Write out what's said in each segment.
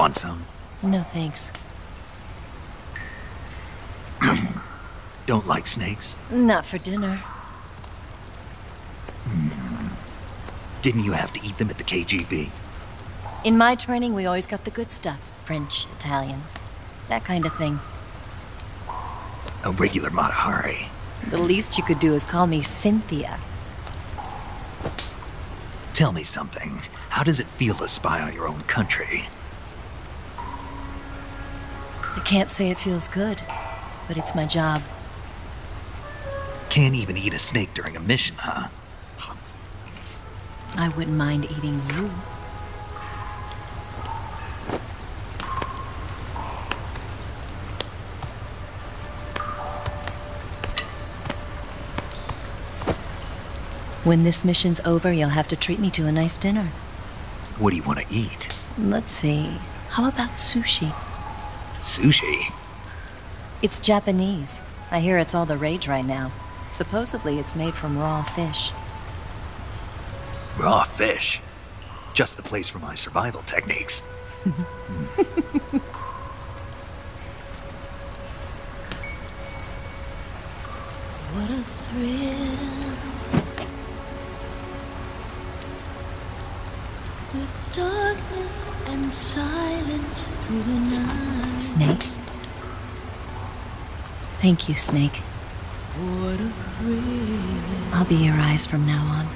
Want some? No thanks. Don't like snakes? Not for dinner. Didn't you have to eat them at the KGB? In my training, we always got the good stuff. French, Italian, that kind of thing. A regular Matahari. The least you could do is call me Cynthia. Tell me something. How does it feel to spy on your own country? I can't say it feels good, but it's my job. Can't even eat a snake during a mission, huh? I wouldn't mind eating you. When this mission's over, you'll have to treat me to a nice dinner. What do you want to eat? Let's see. How about sushi? Sushi? It's Japanese. I hear it's all the rage right now. Supposedly it's made from raw fish. Raw fish? Just the place for my survival techniques. What a thrill. With darkness and silence through the night. Snake? Thank you, Snake. What a thrill. I'll be your eyes from now on.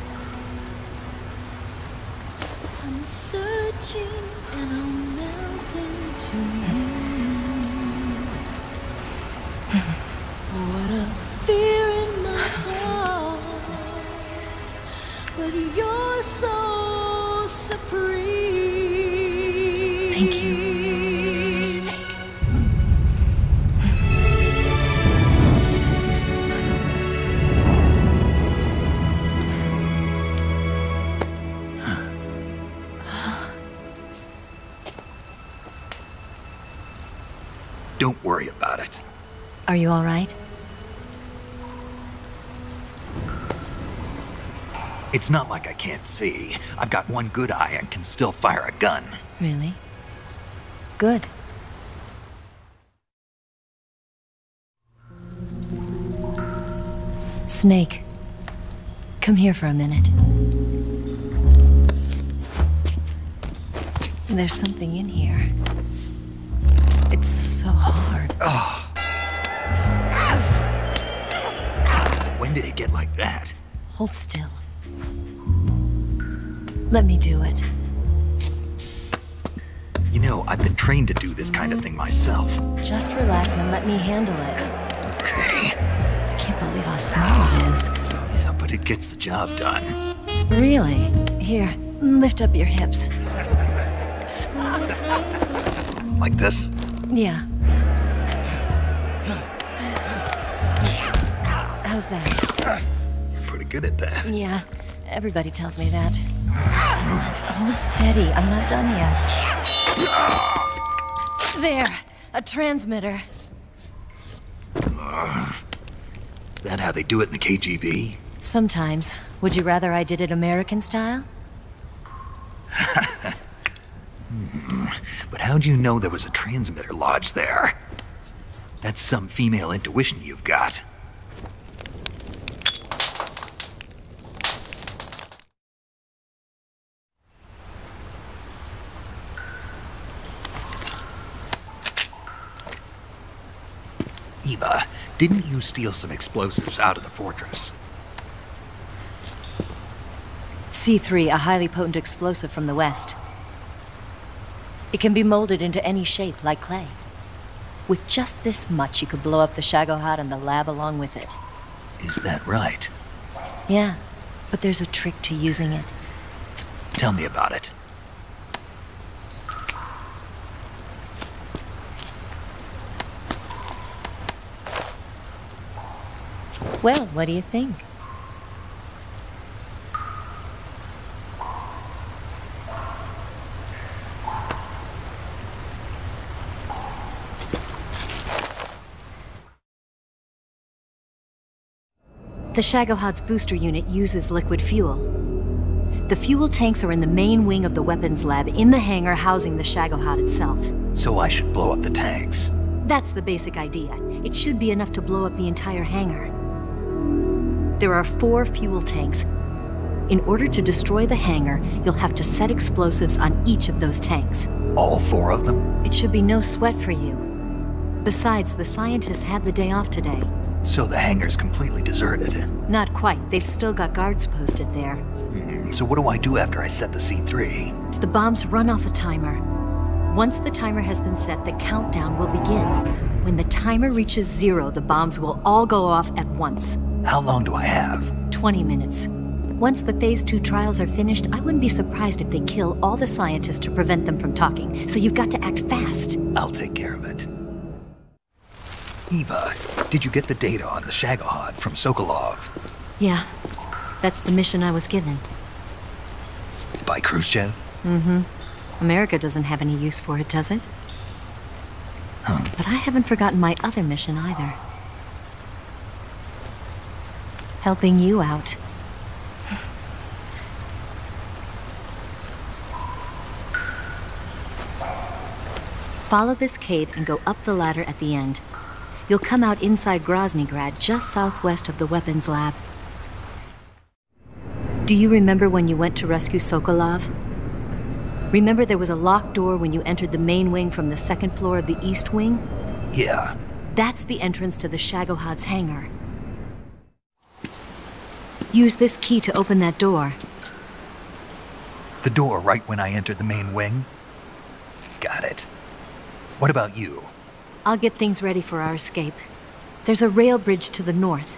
I'm searching and I'm melting to you. What a fear in my heart. But you're so supreme. Thank you, Snake. Don't worry about it. Are you all right? It's not like I can't see. I've got one good eye and can still fire a gun. Really? Good. Snake, come here for a minute. There's something in here. It's so hard. Oh. When did it get like that? Hold still. Let me do it. You know, I've been trained to do this kind of thing myself. Just relax and let me handle it. Okay. I can't believe how small it is. Yeah, but it gets the job done. Really? Here, lift up your hips. Like this? Yeah. How's that? You're pretty good at that. Yeah, everybody tells me that. Hold steady, I'm not done yet. There, a transmitter. Is that how they do it in the KGB? Sometimes. Would you rather I did it American style? But how'd you know there was a transmitter lodged there? That's some female intuition you've got. Eva, didn't you steal some explosives out of the fortress? C3, a highly potent explosive from the west. It can be molded into any shape, like clay. With just this much, you could blow up the Shagohod and the lab along with it. Is that right? Yeah, but there's a trick to using it. Tell me about it. Well, what do you think? The Shagohod's booster unit uses liquid fuel. The fuel tanks are in the main wing of the weapons lab in the hangar housing the Shagohod itself. So I should blow up the tanks. That's the basic idea. It should be enough to blow up the entire hangar. There are 4 fuel tanks. In order to destroy the hangar, you'll have to set explosives on each of those tanks. All 4 of them? It should be no sweat for you. Besides, the scientists had the day off today. So the hangar's completely deserted. Not quite. They've still got guards posted there. So what do I do after I set the C3? The bombs run off a timer. Once the timer has been set, the countdown will begin. When the timer reaches 0, the bombs will all go off at once. How long do I have? 20 minutes. Once the Phase 2 trials are finished, I wouldn't be surprised if they kill all the scientists to prevent them from talking, so you've got to act fast. I'll take care of it. Eva, did you get the data on the Shagohod from Sokolov? Yeah, that's the mission I was given. By Khrushchev? Mm-hmm. America doesn't have any use for it, does it? But I haven't forgotten my other mission either. Helping you out. Follow this cave and go up the ladder at the end. You'll come out inside Groznygrad, just southwest of the weapons lab. Do you remember when you went to rescue Sokolov? Remember there was a locked door when you entered the main wing from the 2nd floor of the east wing? Yeah. That's the entrance to the Shagohod's hangar. Use this key to open that door. The door right when I entered the main wing? Got it. What about you? I'll get things ready for our escape. There's a rail bridge to the north.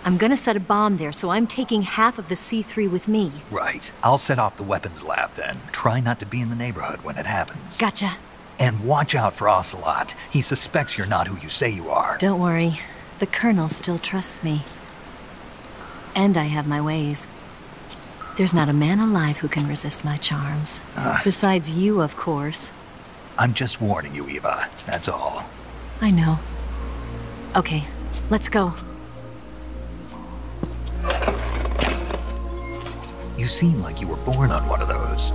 I'm gonna set a bomb there, so I'm taking half of the C3 with me. Right. I'll set off the weapons lab then. Try not to be in the neighborhood when it happens. Gotcha. And watch out for Ocelot. He suspects you're not who you say you are. Don't worry. The Colonel still trusts me. And I have my ways. There's not a man alive who can resist my charms. Besides you, of course. I'm just warning you, Eva. That's all. I know. Okay, let's go. You seem like you were born on one of those.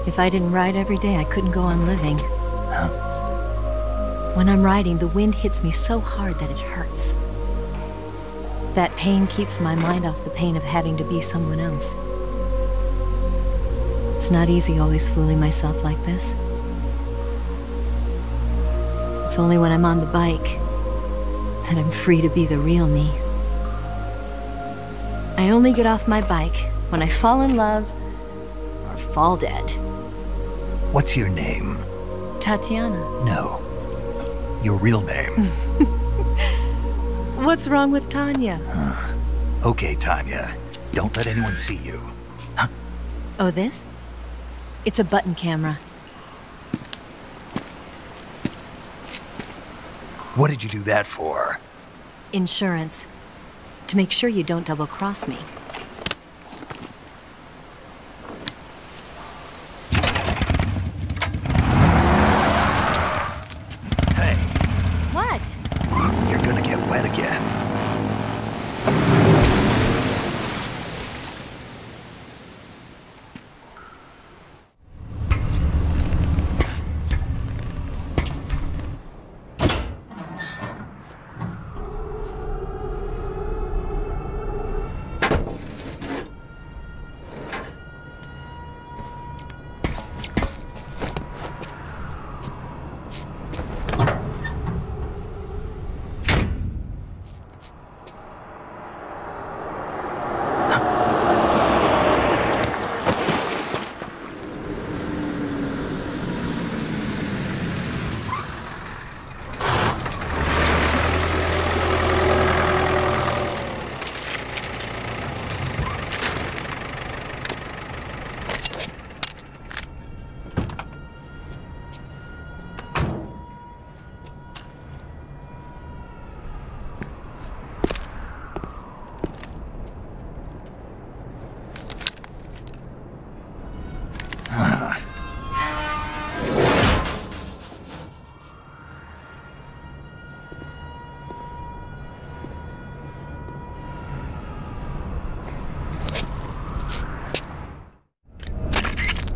If I didn't ride every day, I couldn't go on living. Huh? When I'm riding, the wind hits me so hard that it hurts. That pain keeps my mind off the pain of having to be someone else. It's not easy always fooling myself like this. It's only when I'm on the bike that I'm free to be the real me. I only get off my bike when I fall in love or fall dead. What's your name? Tatiana. No. Your real name. What's wrong with Tanya? Okay, Tanya. Don't let anyone see you. Oh, this? It's a button camera. What did you do that for? Insurance. To make sure you don't double-cross me. Hey. What? You're gonna get wet again.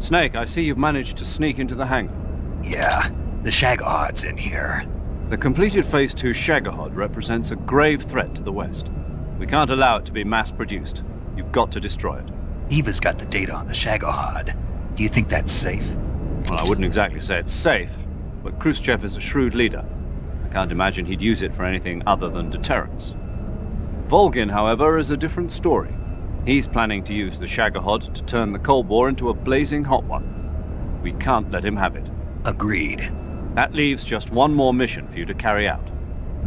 Snake, I see you've managed to sneak into the hangar. Yeah, the Shagohod's in here. The completed Phase 2 Shagohod represents a grave threat to the West. We can't allow it to be mass-produced. You've got to destroy it. Eva's got the data on the Shagohod. Do you think that's safe? Well, I wouldn't exactly say it's safe, but Khrushchev is a shrewd leader. I can't imagine he'd use it for anything other than deterrence. Volgin, however, is a different story. He's planning to use the Shagohod to turn the Cold War into a blazing hot one. We can't let him have it. Agreed. That leaves just one more mission for you to carry out.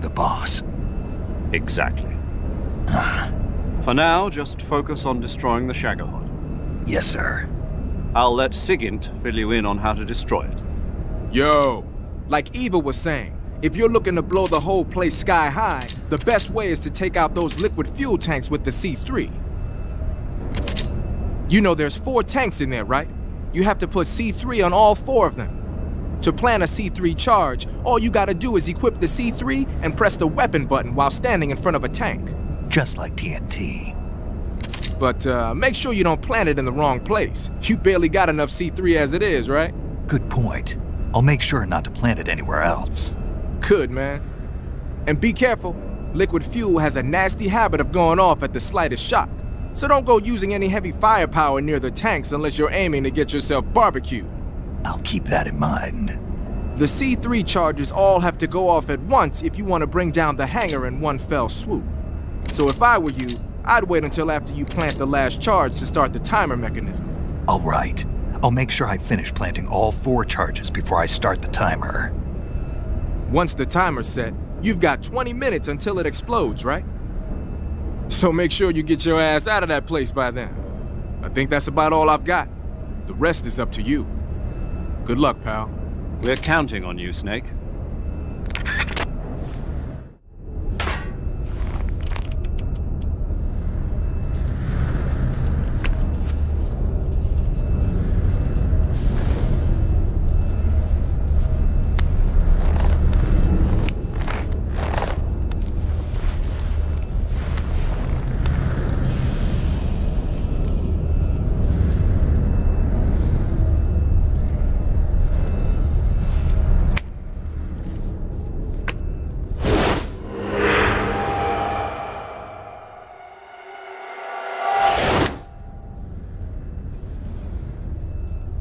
The boss. Exactly. For now, just focus on destroying the Shagohod. Yes, sir. I'll let Sigint fill you in on how to destroy it. Yo, like Eva was saying, if you're looking to blow the whole place sky high, the best way is to take out those liquid fuel tanks with the C3. You know there's 4 tanks in there, right? You have to put C3 on all 4 of them. To plan a C3 charge, all you gotta do is equip the C3 and press the weapon button while standing in front of a tank. Just like TNT. But make sure you don't plant it in the wrong place. You barely got enough C3 as it is, right? Good point. I'll make sure not to plant it anywhere else. Good, man. And be careful. Liquid fuel has a nasty habit of going off at the slightest shock. So don't go using any heavy firepower near the tanks unless you're aiming to get yourself barbecued. I'll keep that in mind. The C3 charges all have to go off at once if you want to bring down the hangar in one fell swoop. So if I were you, I'd wait until after you plant the last charge to start the timer mechanism. All right. I'll make sure I finish planting all 4 charges before I start the timer. Once the timer's set, you've got 20 minutes until it explodes, right? So make sure you get your ass out of that place by then. I think that's about all I've got. The rest is up to you. Good luck, pal. We're counting on you, Snake.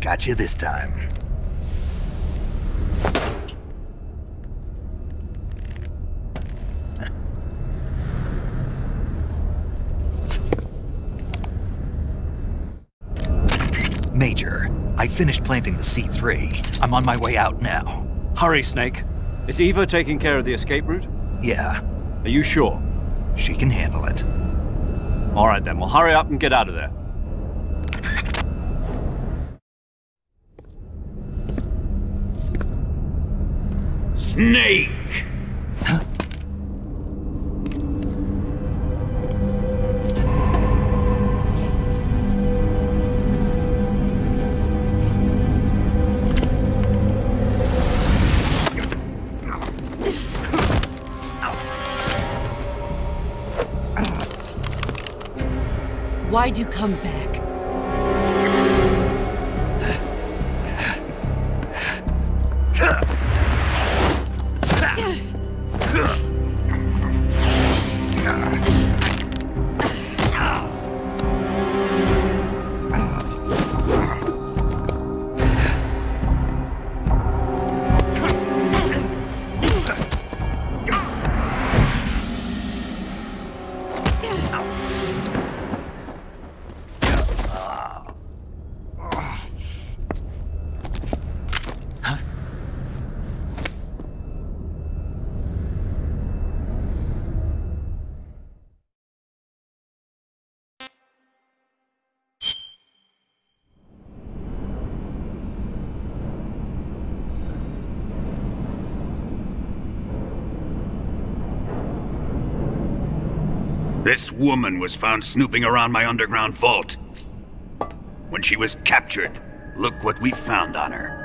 Got you this time. Major, I finished planting the C3. I'm on my way out now. Hurry, Snake. Is Eva taking care of the escape route? Yeah, Are you sure? she can handle it. All right then, well hurry up and get out of there. Snake! Why'd you come back? This woman was found snooping around my underground vault. When she was captured, look what we found on her.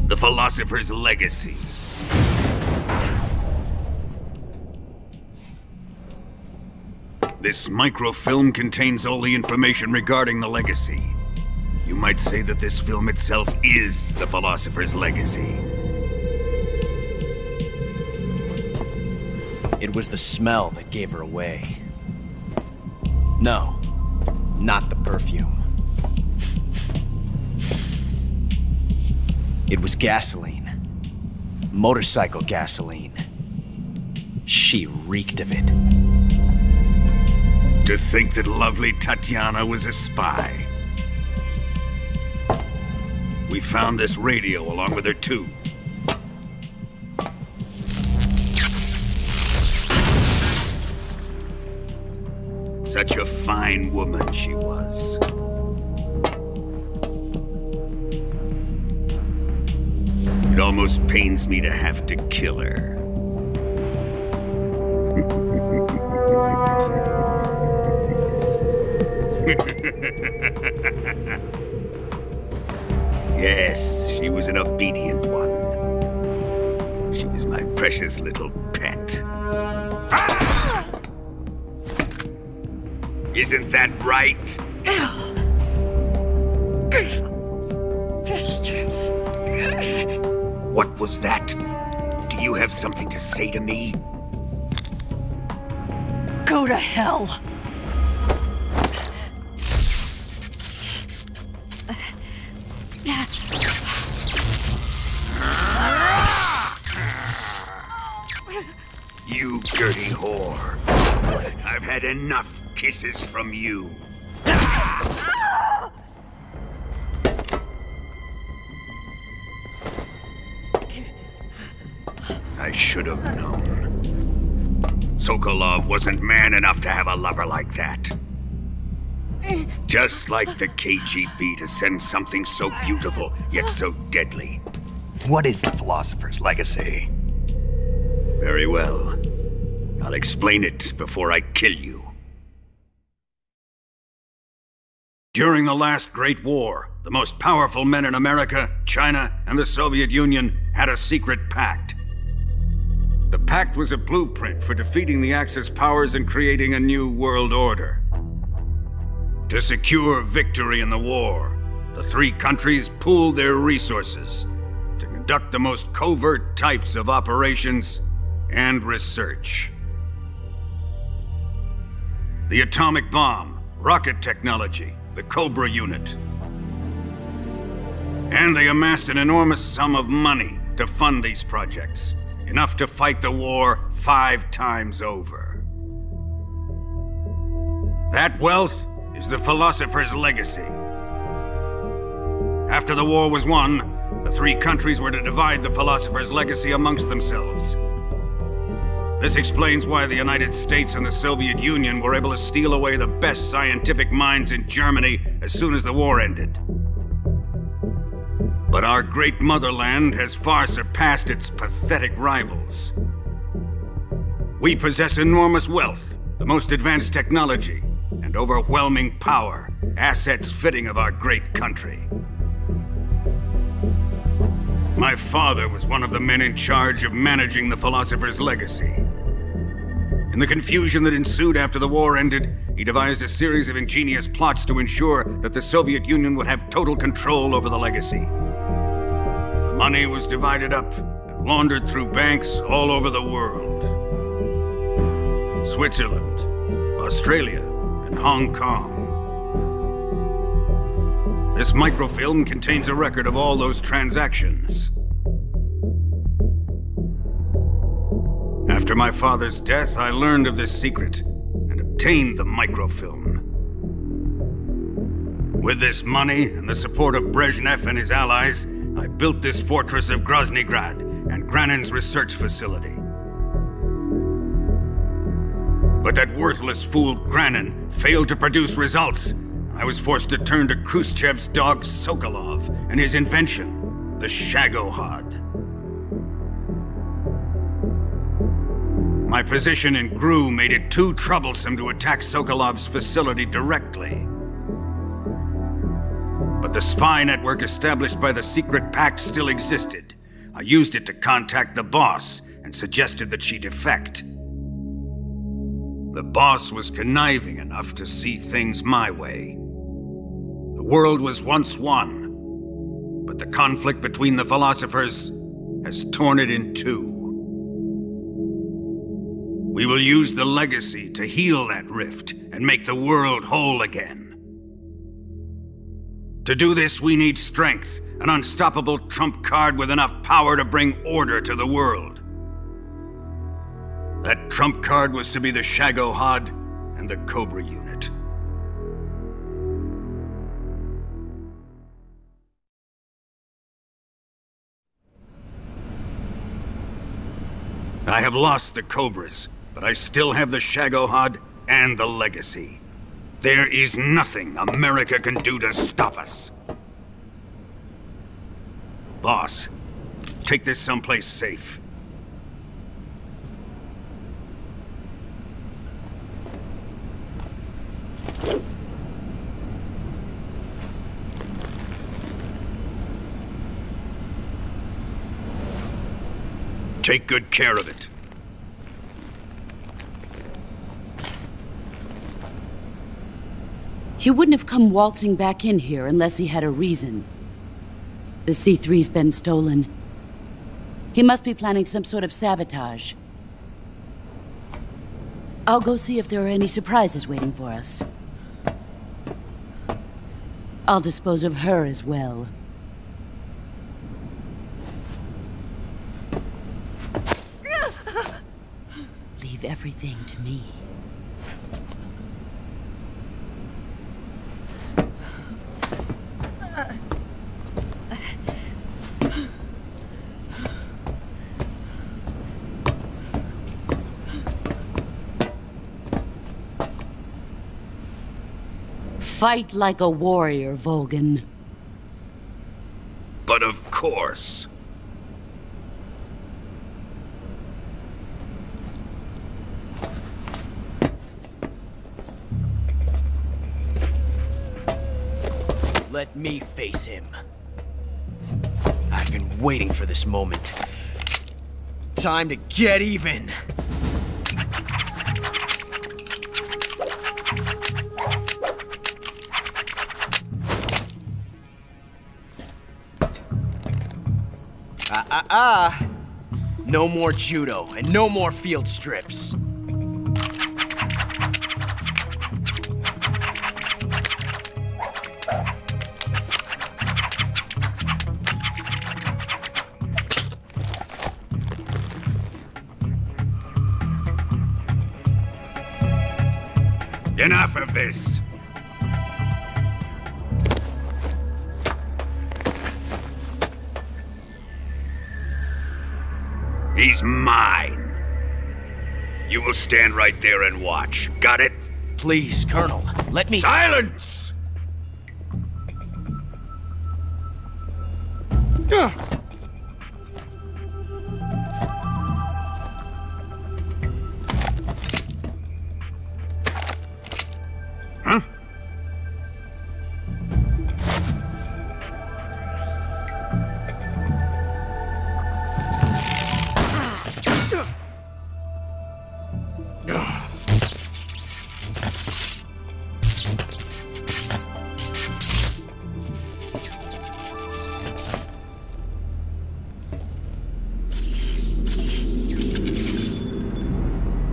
The philosopher's legacy. This microfilm contains all the information regarding the legacy. You might say that this film itself is the Philosopher's legacy. It was the smell that gave her away. No, not the perfume. It was gasoline. Motorcycle gasoline. She reeked of it. To think that lovely Tatiana was a spy. We found this radio along with her too. Such a fine woman she was. It almost pains me to have to kill her. Yes, she was an obedient one. She was my precious little pet. Ah! Isn't that right? Bastard. What was that? Do you have something to say to me? Go to hell. You dirty whore. I've had enough kisses from you. I should have known. Sokolov wasn't man enough to have a lover like that. Just like the KGB to send something so beautiful, yet so deadly. What is the Philosopher's legacy? Very well. I'll explain it before I kill you. During the last Great War, the most powerful men in America, China, and the Soviet Union had a secret pact. The pact was a blueprint for defeating the Axis powers and creating a new world order. To secure victory in the war, the three countries pooled their resources to conduct the most covert types of operations and research. The atomic bomb, rocket technology, the Cobra unit. And they amassed an enormous sum of money to fund these projects, enough to fight the war 5 times over. That wealth is the Philosopher's legacy. After the war was won, the three countries were to divide the Philosopher's legacy amongst themselves. This explains why the United States and the Soviet Union were able to steal away the best scientific minds in Germany as soon as the war ended. But our great motherland has far surpassed its pathetic rivals. We possess enormous wealth, the most advanced technology, and overwhelming power, assets fitting of our great country. My father was one of the men in charge of managing the Philosopher's legacy. In the confusion that ensued after the war ended, he devised a series of ingenious plots to ensure that the Soviet Union would have total control over the legacy. The money was divided up and laundered through banks all over the world. Switzerland, Australia, and Hong Kong. This microfilm contains a record of all those transactions. After my father's death, I learned of this secret and obtained the microfilm. With this money and the support of Brezhnev and his allies, I built this fortress of Groznygrad and Granin's research facility. But that worthless fool Granin failed to produce results. I was forced to turn to Khrushchev's dog Sokolov and his invention, the Shagohod. My position in GRU made it too troublesome to attack Sokolov's facility directly. But the spy network established by the secret pact still existed. I used it to contact the boss and suggested that she defect. The boss was conniving enough to see things my way. The world was once one, but the conflict between the philosophers has torn it in two. We will use the legacy to heal that rift and make the world whole again. To do this, we need strength, an unstoppable trump card with enough power to bring order to the world. That trump card was to be the Shagohod and the Cobra unit. I have lost the Cobras, but I still have the Shagohod and the legacy. There is nothing America can do to stop us. Boss, take this someplace safe. Take good care of it. He wouldn't have come waltzing back in here unless he had a reason. The C3's been stolen. He must be planning some sort of sabotage. I'll go see if there are any surprises waiting for us. I'll dispose of her as well. Leave everything to me. Fight like a warrior, Volgin. But of course. Let me face him. I've been waiting for this moment. Time to get even! No more judo, and no more field strips. Enough of this! He's mine. You will stand right there and watch. Got it? Please, Colonel, let me— Silence! Huh?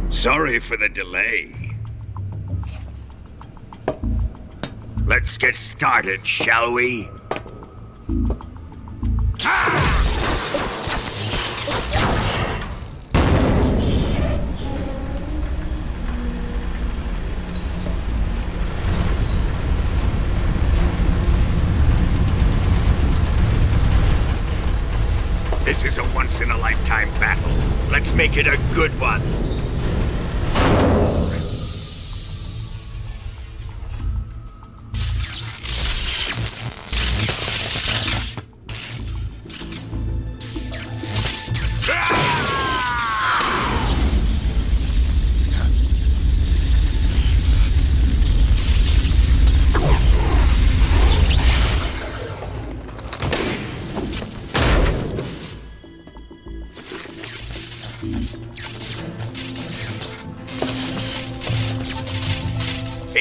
Sorry for the delay. Let's get started, shall we? This is a once-in-a-lifetime battle. Let's make it a good one.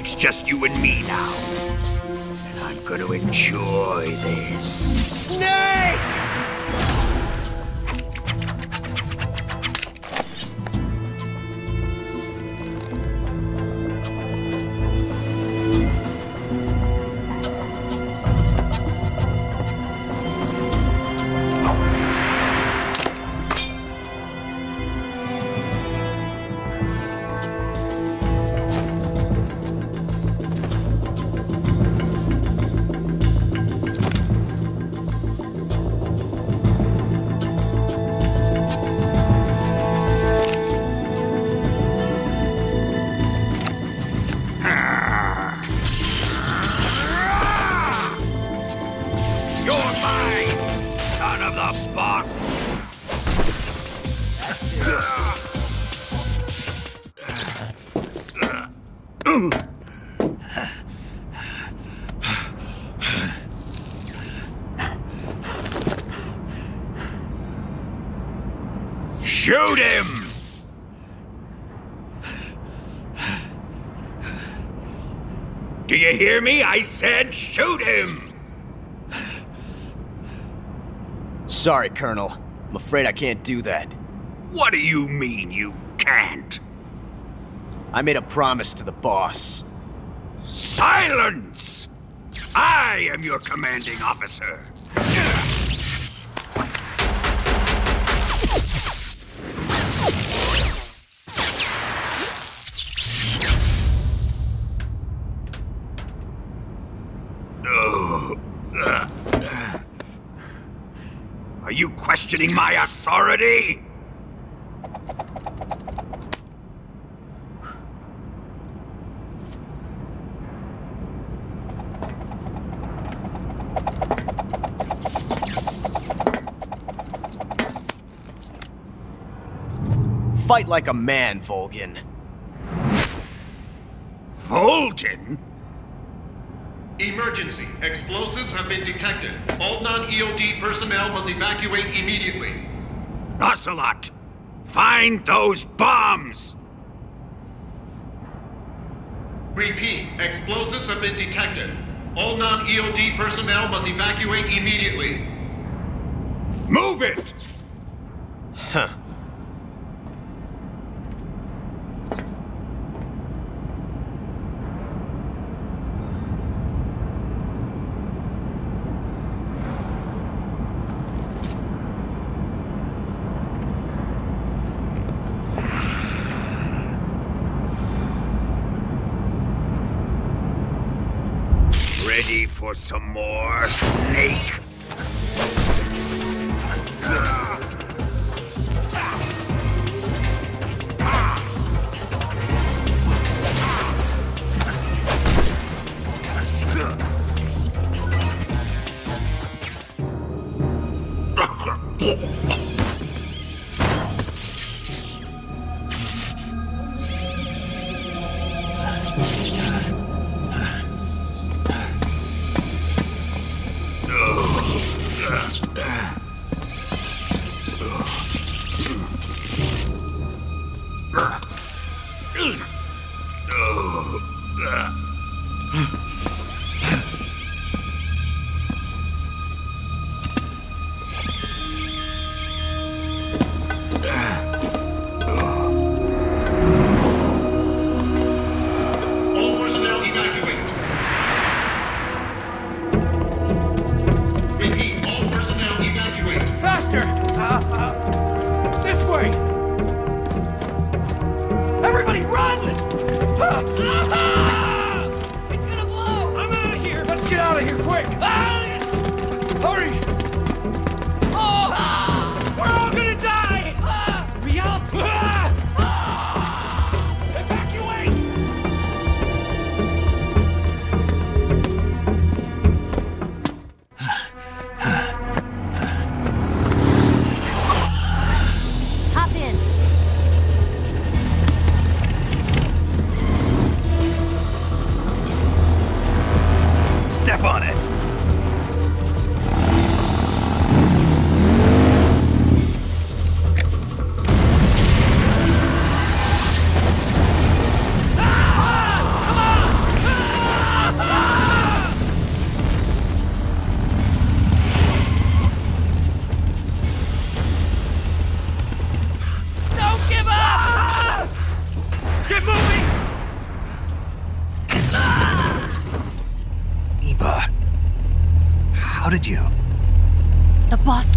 It's just you and me now. And I'm gonna enjoy this. Snake! Shoot him! Do you hear me? I said shoot him! Sorry, Colonel. I'm afraid I can't do that. What do you mean you can't? I made a promise to the boss. Silence! I am your commanding officer. Are you questioning my authority? Fight like a man, Volgin. Volgin? Emergency. Explosives have been detected. All non-EOD personnel must evacuate immediately. Ocelot! Find those bombs! Repeat. Explosives have been detected. All non-EOD personnel must evacuate immediately. Move it! Huh. Ready for some more, Snake?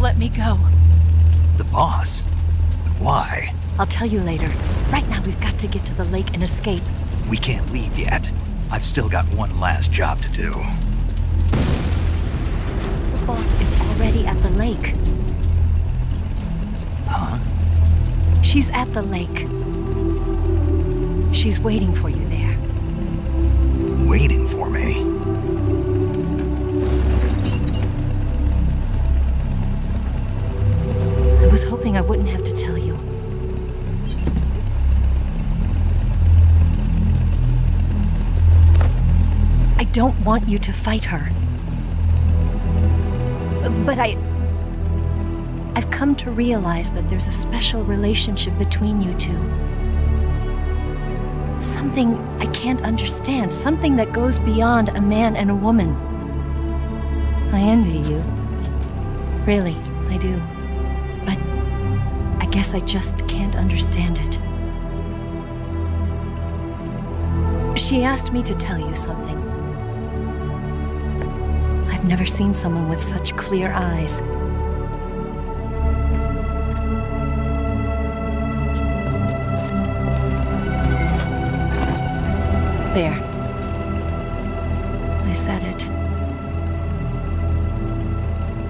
let me go. The boss? But why? I'll tell you later. Right now, we've got to get to the lake and escape. We can't leave yet. I've still got one last job to do. The boss is already at the lake. Huh? She's at the lake. She's waiting for you there. Waiting for me? I was hoping I wouldn't have to tell you. I don't want you to fight her. But I've come to realize that there's a special relationship between you two. Something I can't understand, something that goes beyond a man and a woman. I envy you. Really, I do. But I guess I just can't understand it. She asked me to tell you something. I've never seen someone with such clear eyes. There. I said it.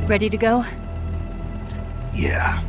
Ready to go? Yeah.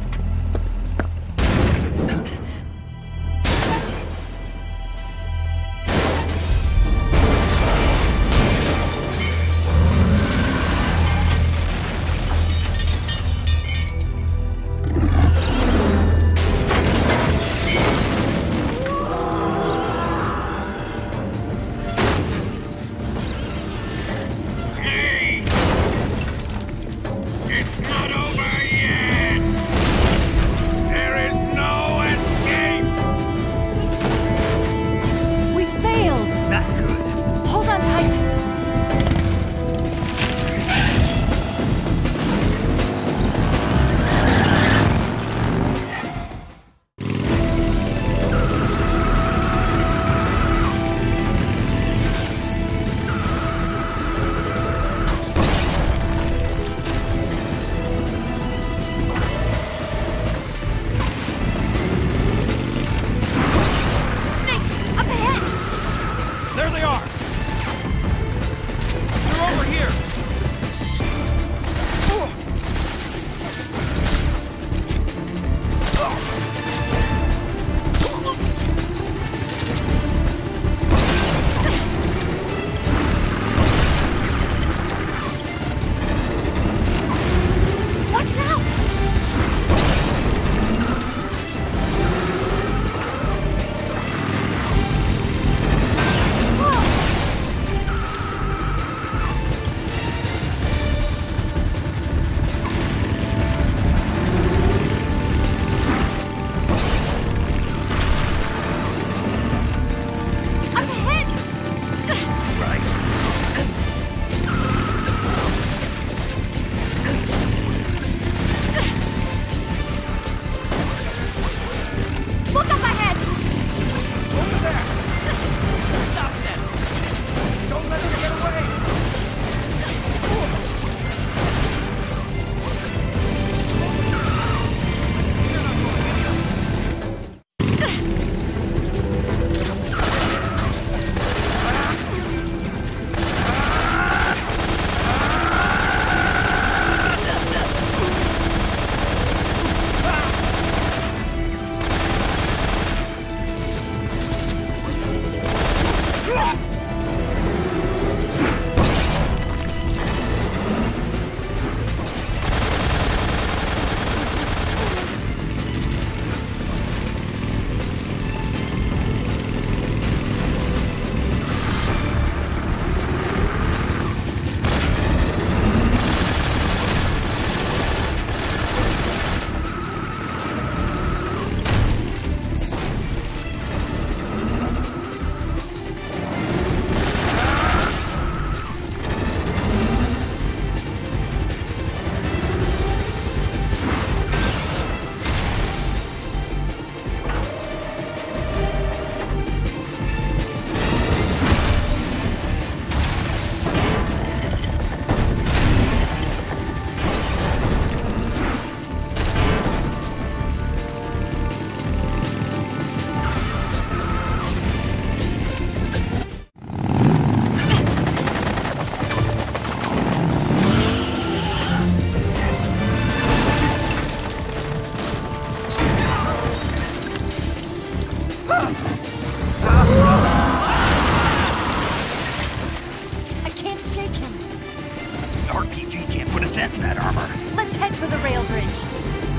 rail bridge.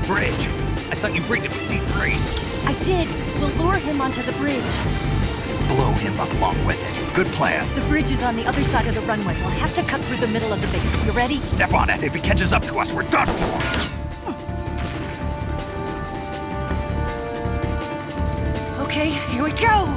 Bridge? I thought you rigged it with C3. I did. We'll lure him onto the bridge. Blow him up along with it. Good plan. The bridge is on the other side of the runway. We'll have to cut through the middle of the base. You ready? Step on it. If he catches up to us, we're done for. Okay, here we go!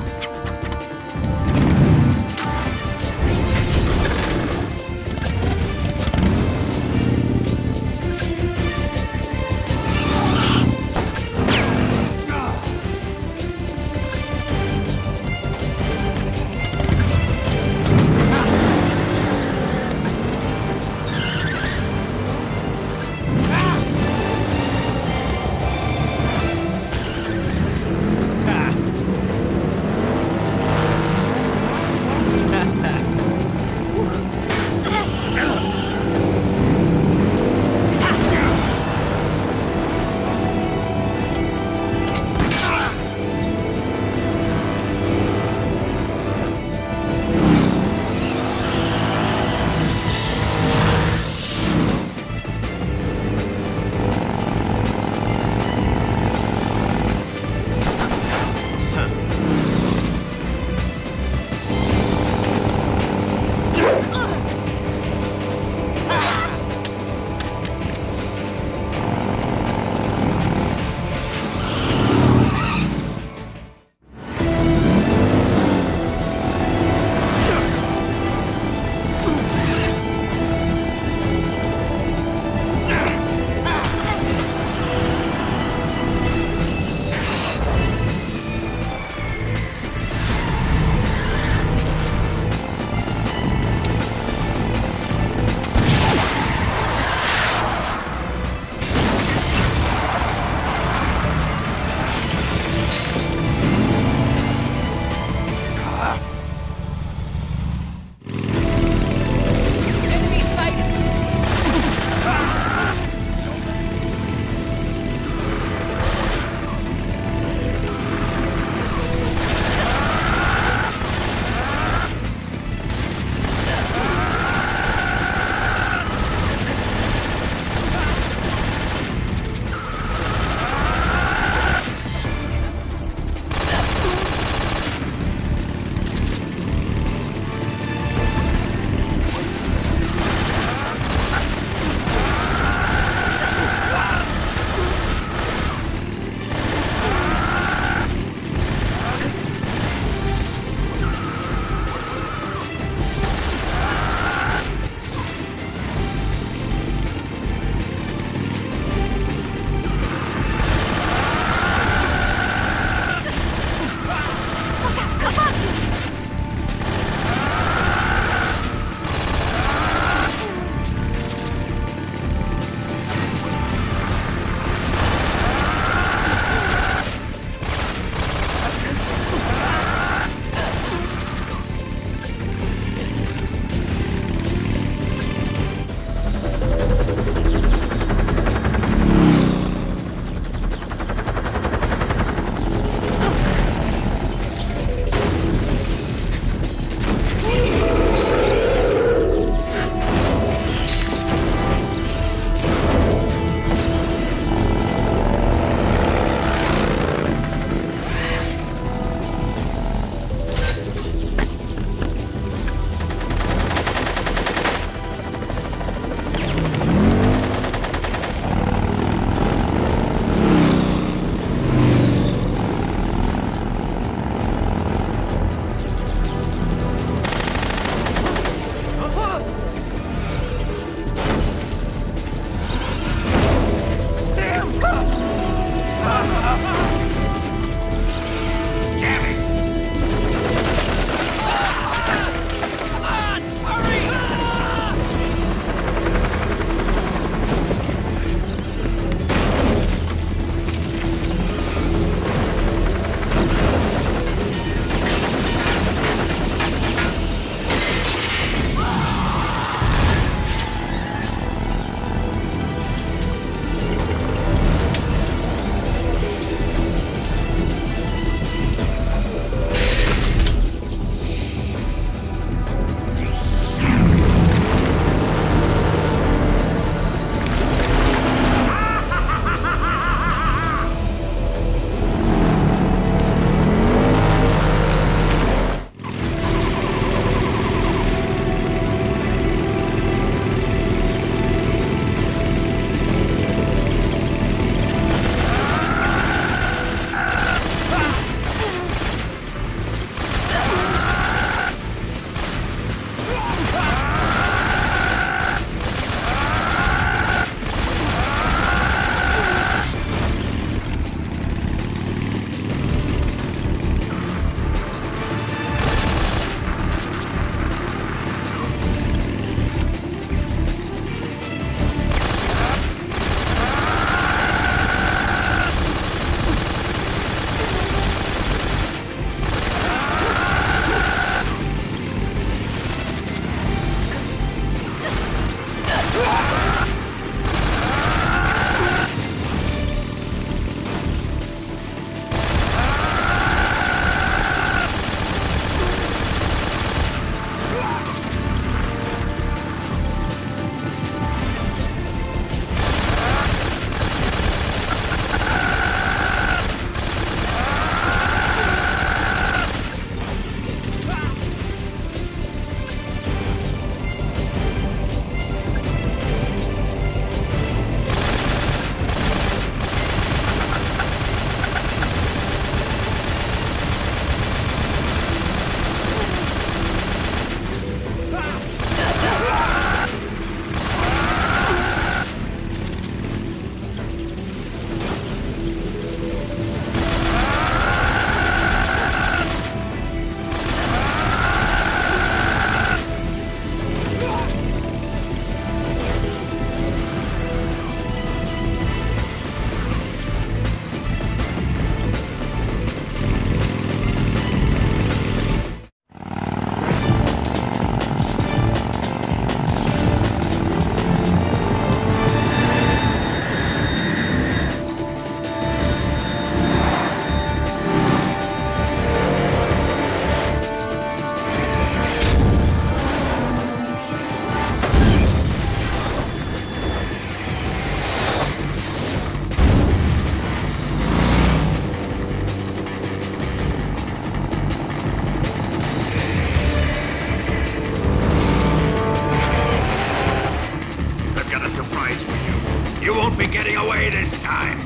time.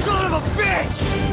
Son of a bitch!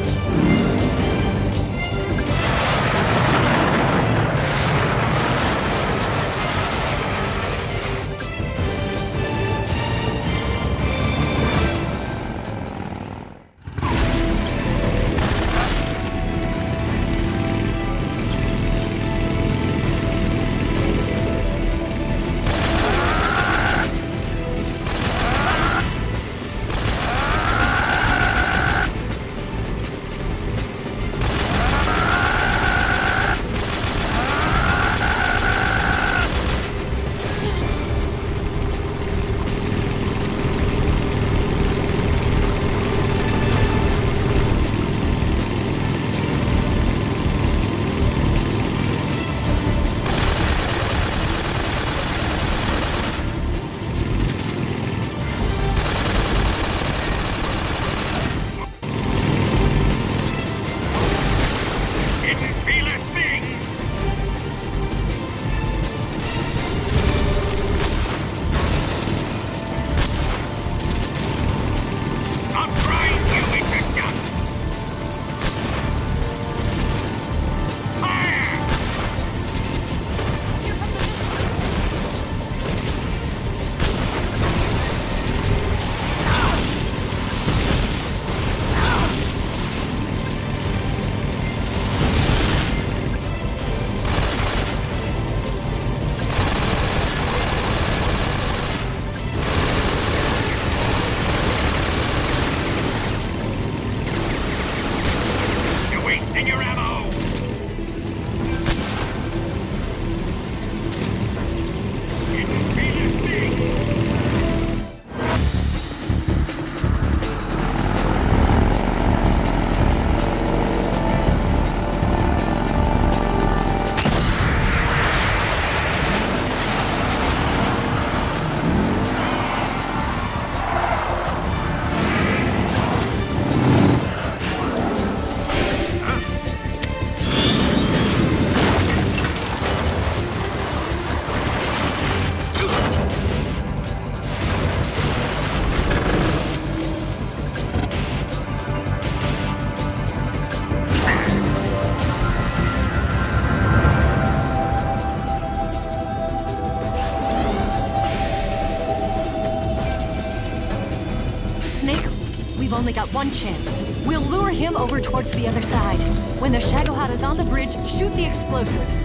We've only got one chance. We'll lure him over towards the other side. When the Shagohod is on the bridge, shoot the explosives.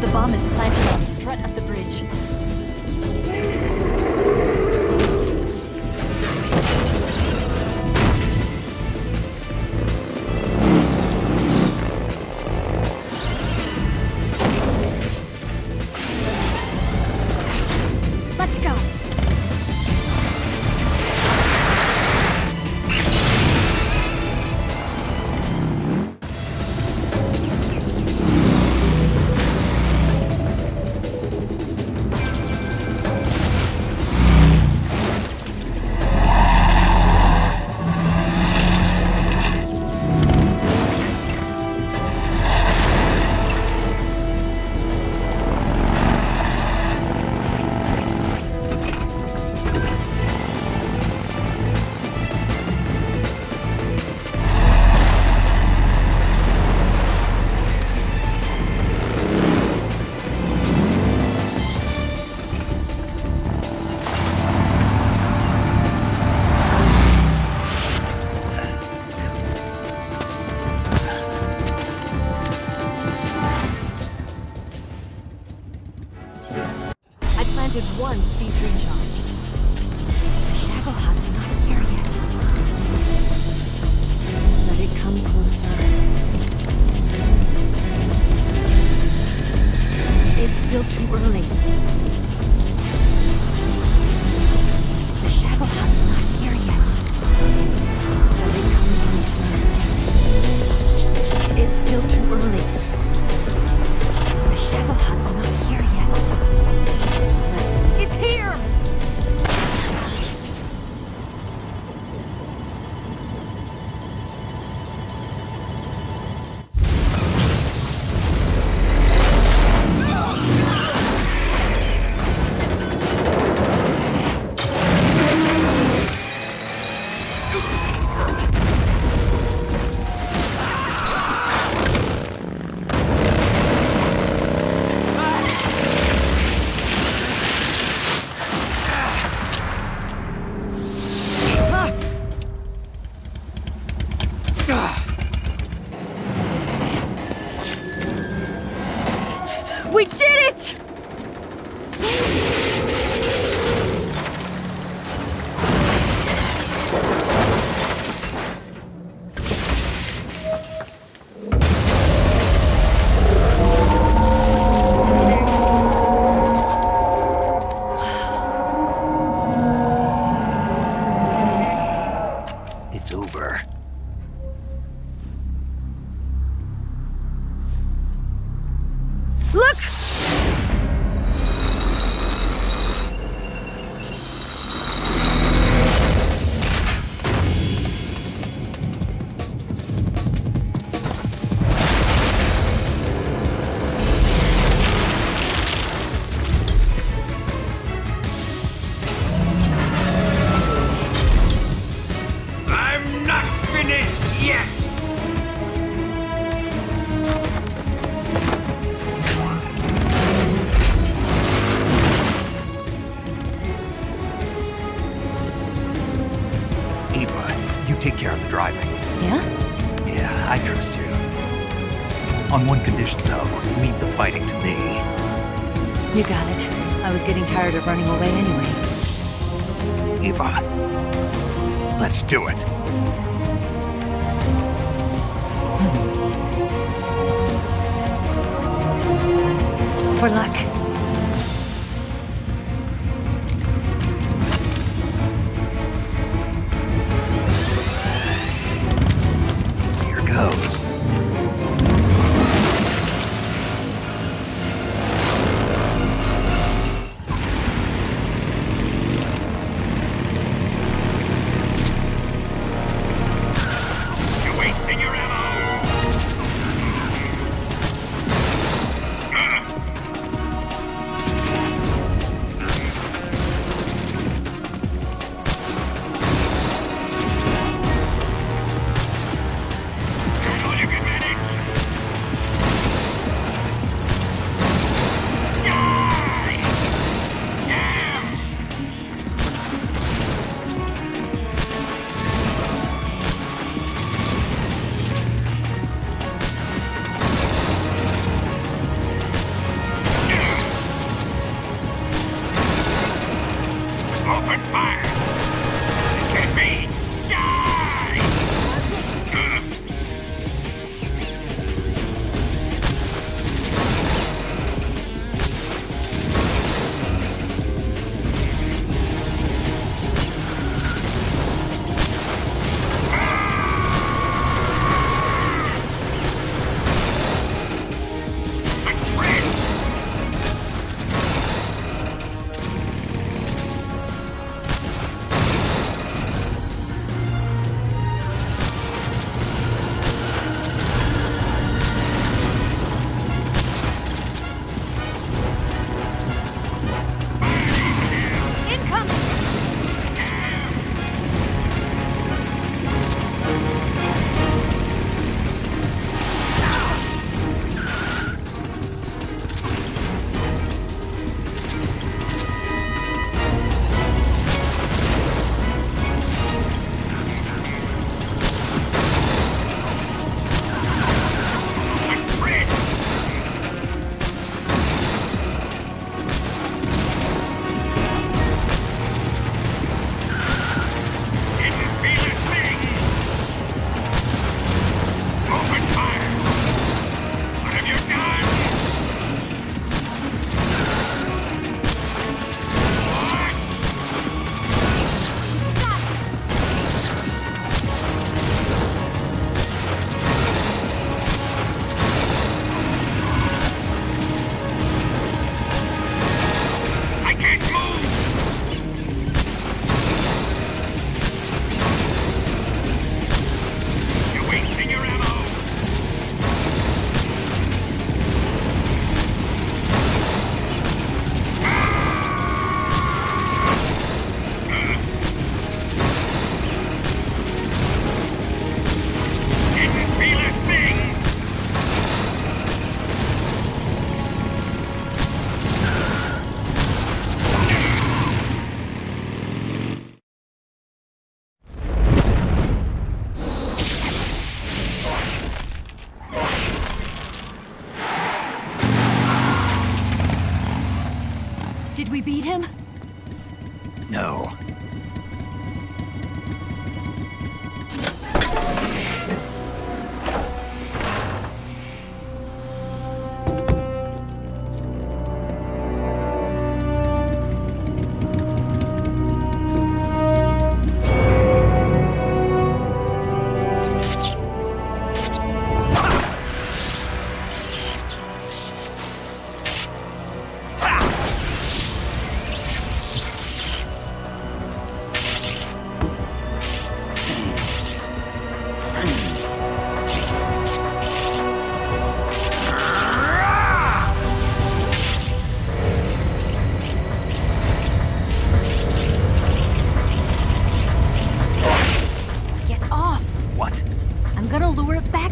The bomb is planted on the strut of the bridge. Let's go! One C3 charge. The Shagohod's not here yet. Let it come closer. It's still too early. The Shagohod's not here yet. Let it come closer. It's still too early. The Shagohod's not here yet. It's here! We did it! It's over. Look! I'm not finished yet! Eva, you take care of the driving. Yeah? Yeah, I trust you. On one condition, though, leave the fighting to me. You got it. I was getting tired of running away anyway. Eva, let's do it. For luck. Here goes. Did we beat him? No.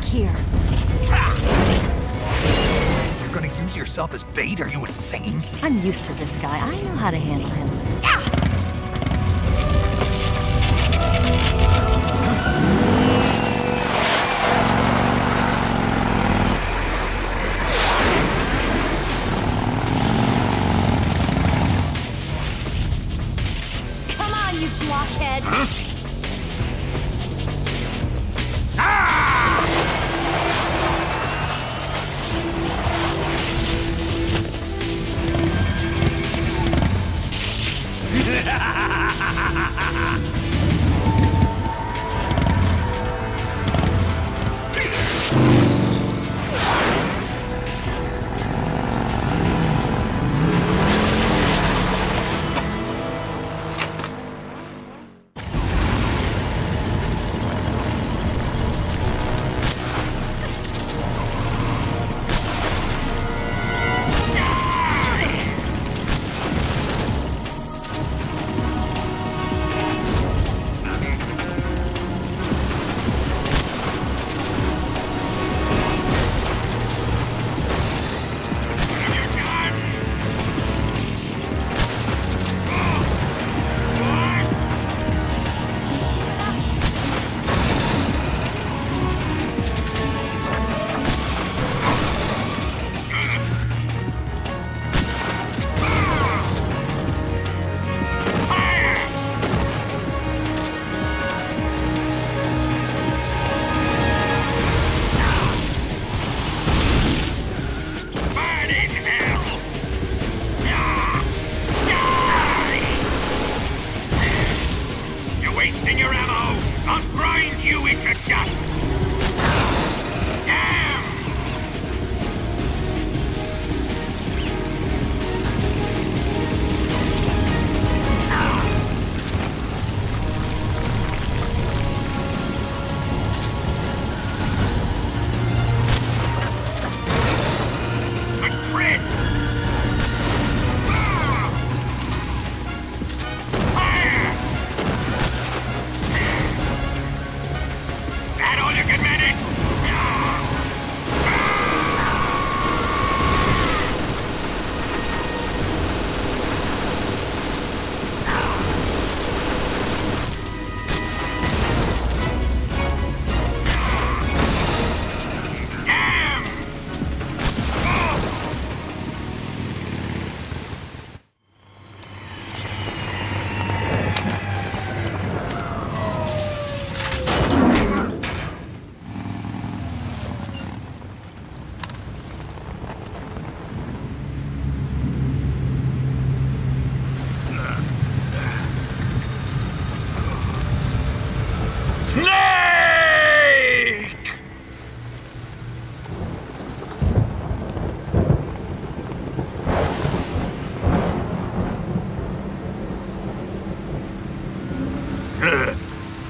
Here. You're gonna use yourself as bait? Are you insane? I'm used to this guy. I know how to handle him. Come on, you blockhead! Huh?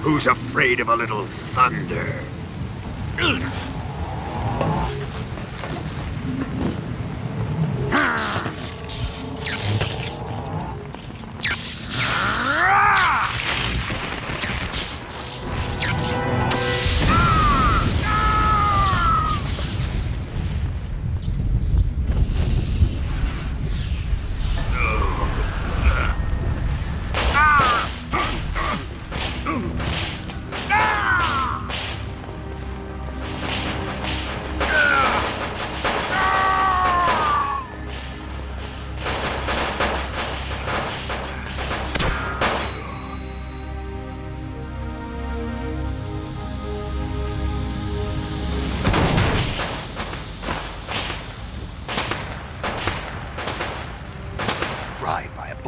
Who's afraid of a little thunder?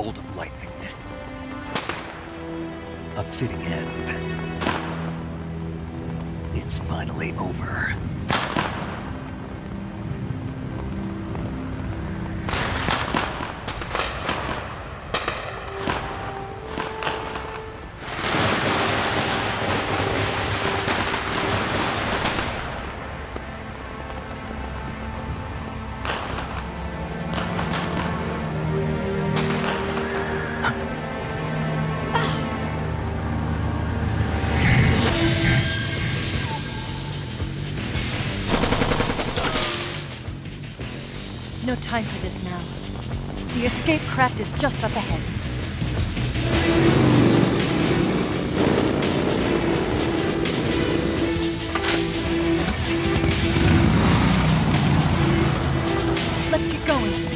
bolt of lightning. A fitting end. It's finally over. No time for this now. The escape craft is just up ahead. Let's get going.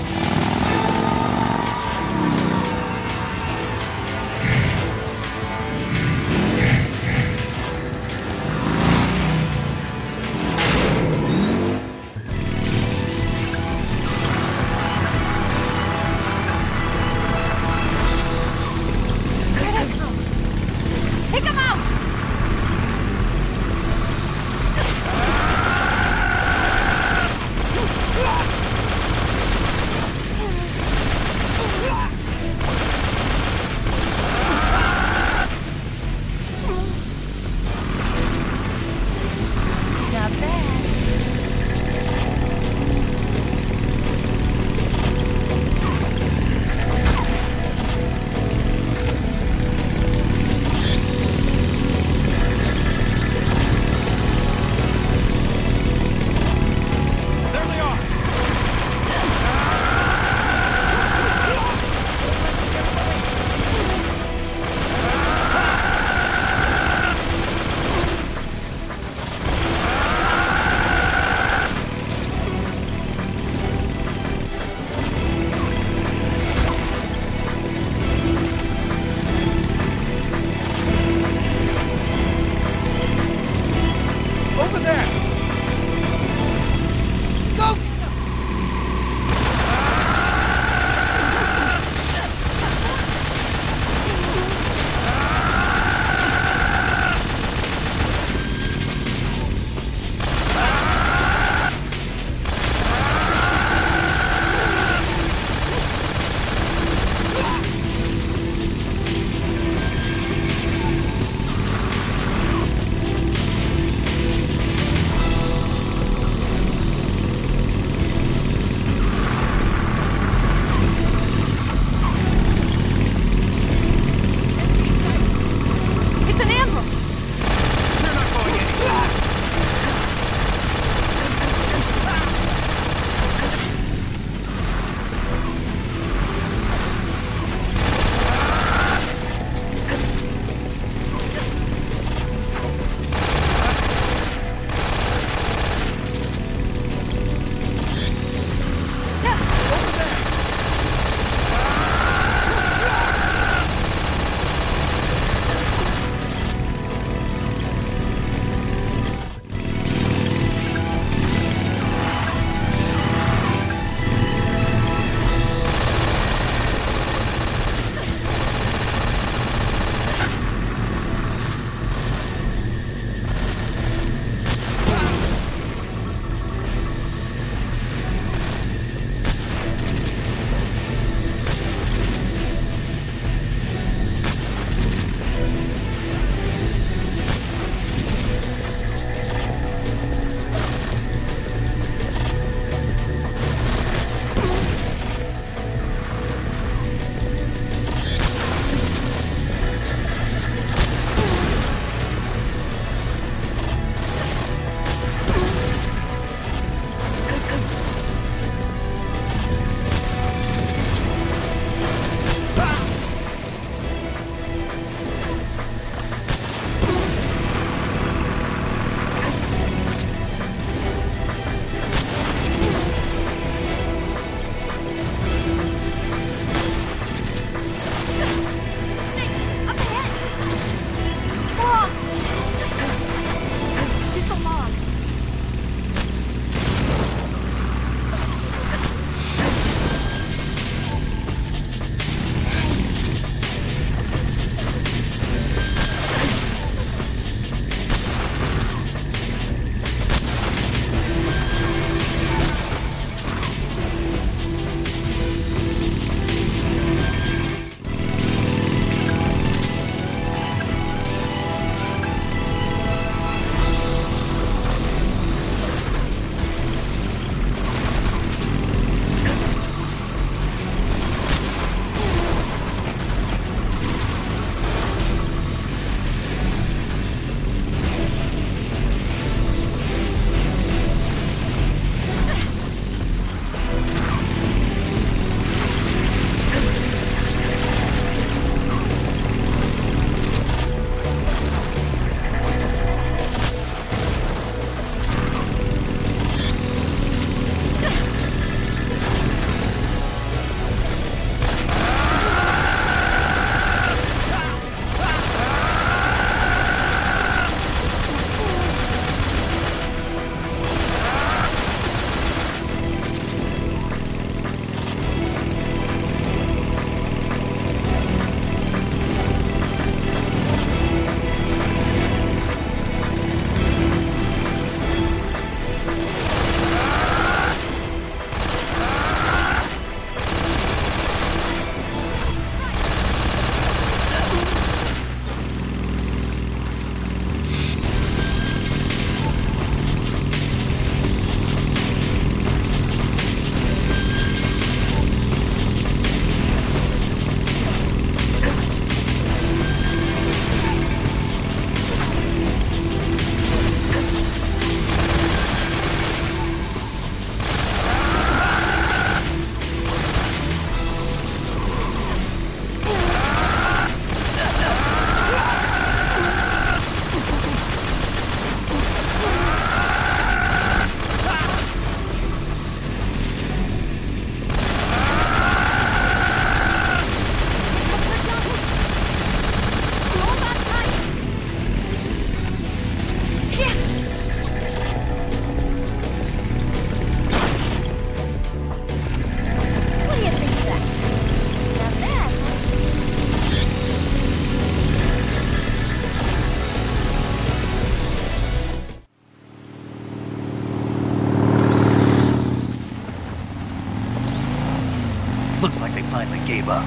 Looks like they finally gave up.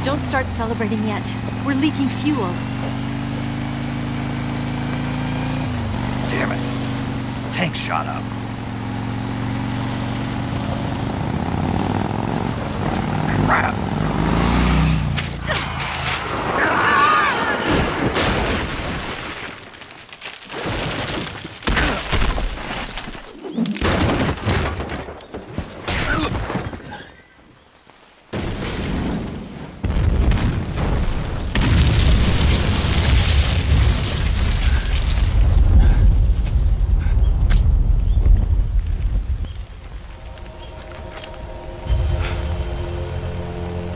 Don't start celebrating yet. We're leaking fuel. Damn it. Tank shot up. Crap.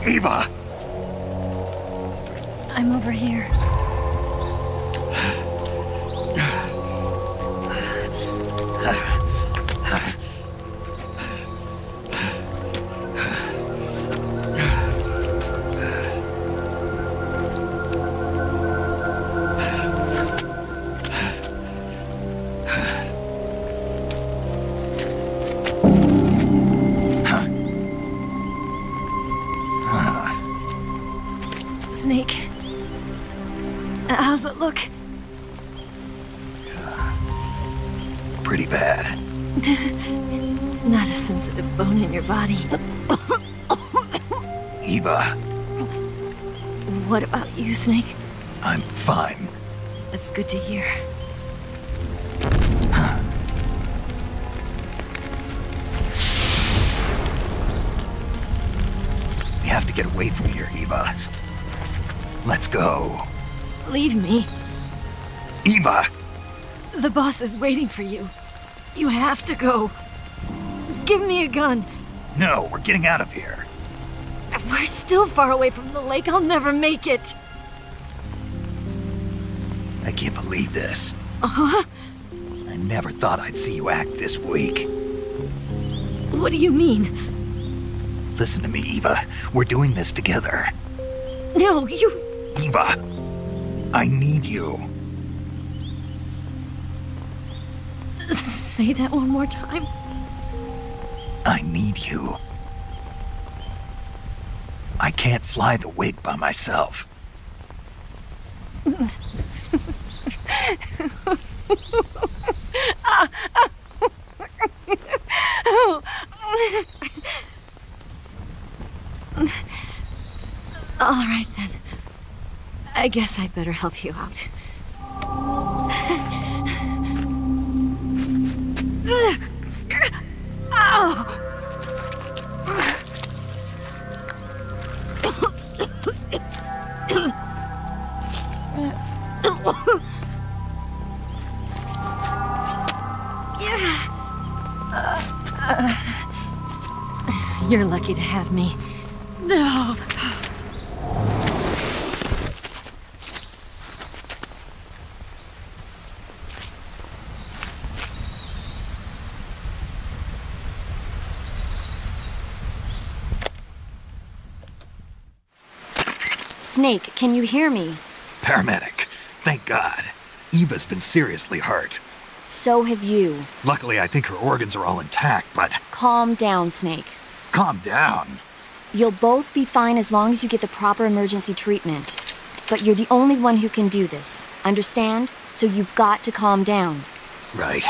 Eva! I'm over here. Snake. How's it look? Pretty bad. Not a sensitive bone in your body. Eva, What about you, Snake? I'm fine. That's good to hear. We have to get away from here, Eva. Let's go. Leave me. Eva! The boss is waiting for you. You have to go. Give me a gun. No, we're getting out of here. We're still far away from the lake. I'll never make it. I can't believe this. Uh-huh. I never thought I'd see you act this weak. What do you mean? Listen to me, Eva. We're doing this together. No, you... Eva, I need you. Say that one more time. I need you. I can't fly the wig by myself. All right, then. I guess I'd better help you out. You're lucky to have me. Snake, can you hear me? Paramedic, thank God. Eva's been seriously hurt. So have you. Luckily, I think her organs are all intact, but... Calm down, Snake. Calm down. You'll both be fine as long as you get the proper emergency treatment. But you're the only one who can do this. Understand? So you've got to calm down. Right.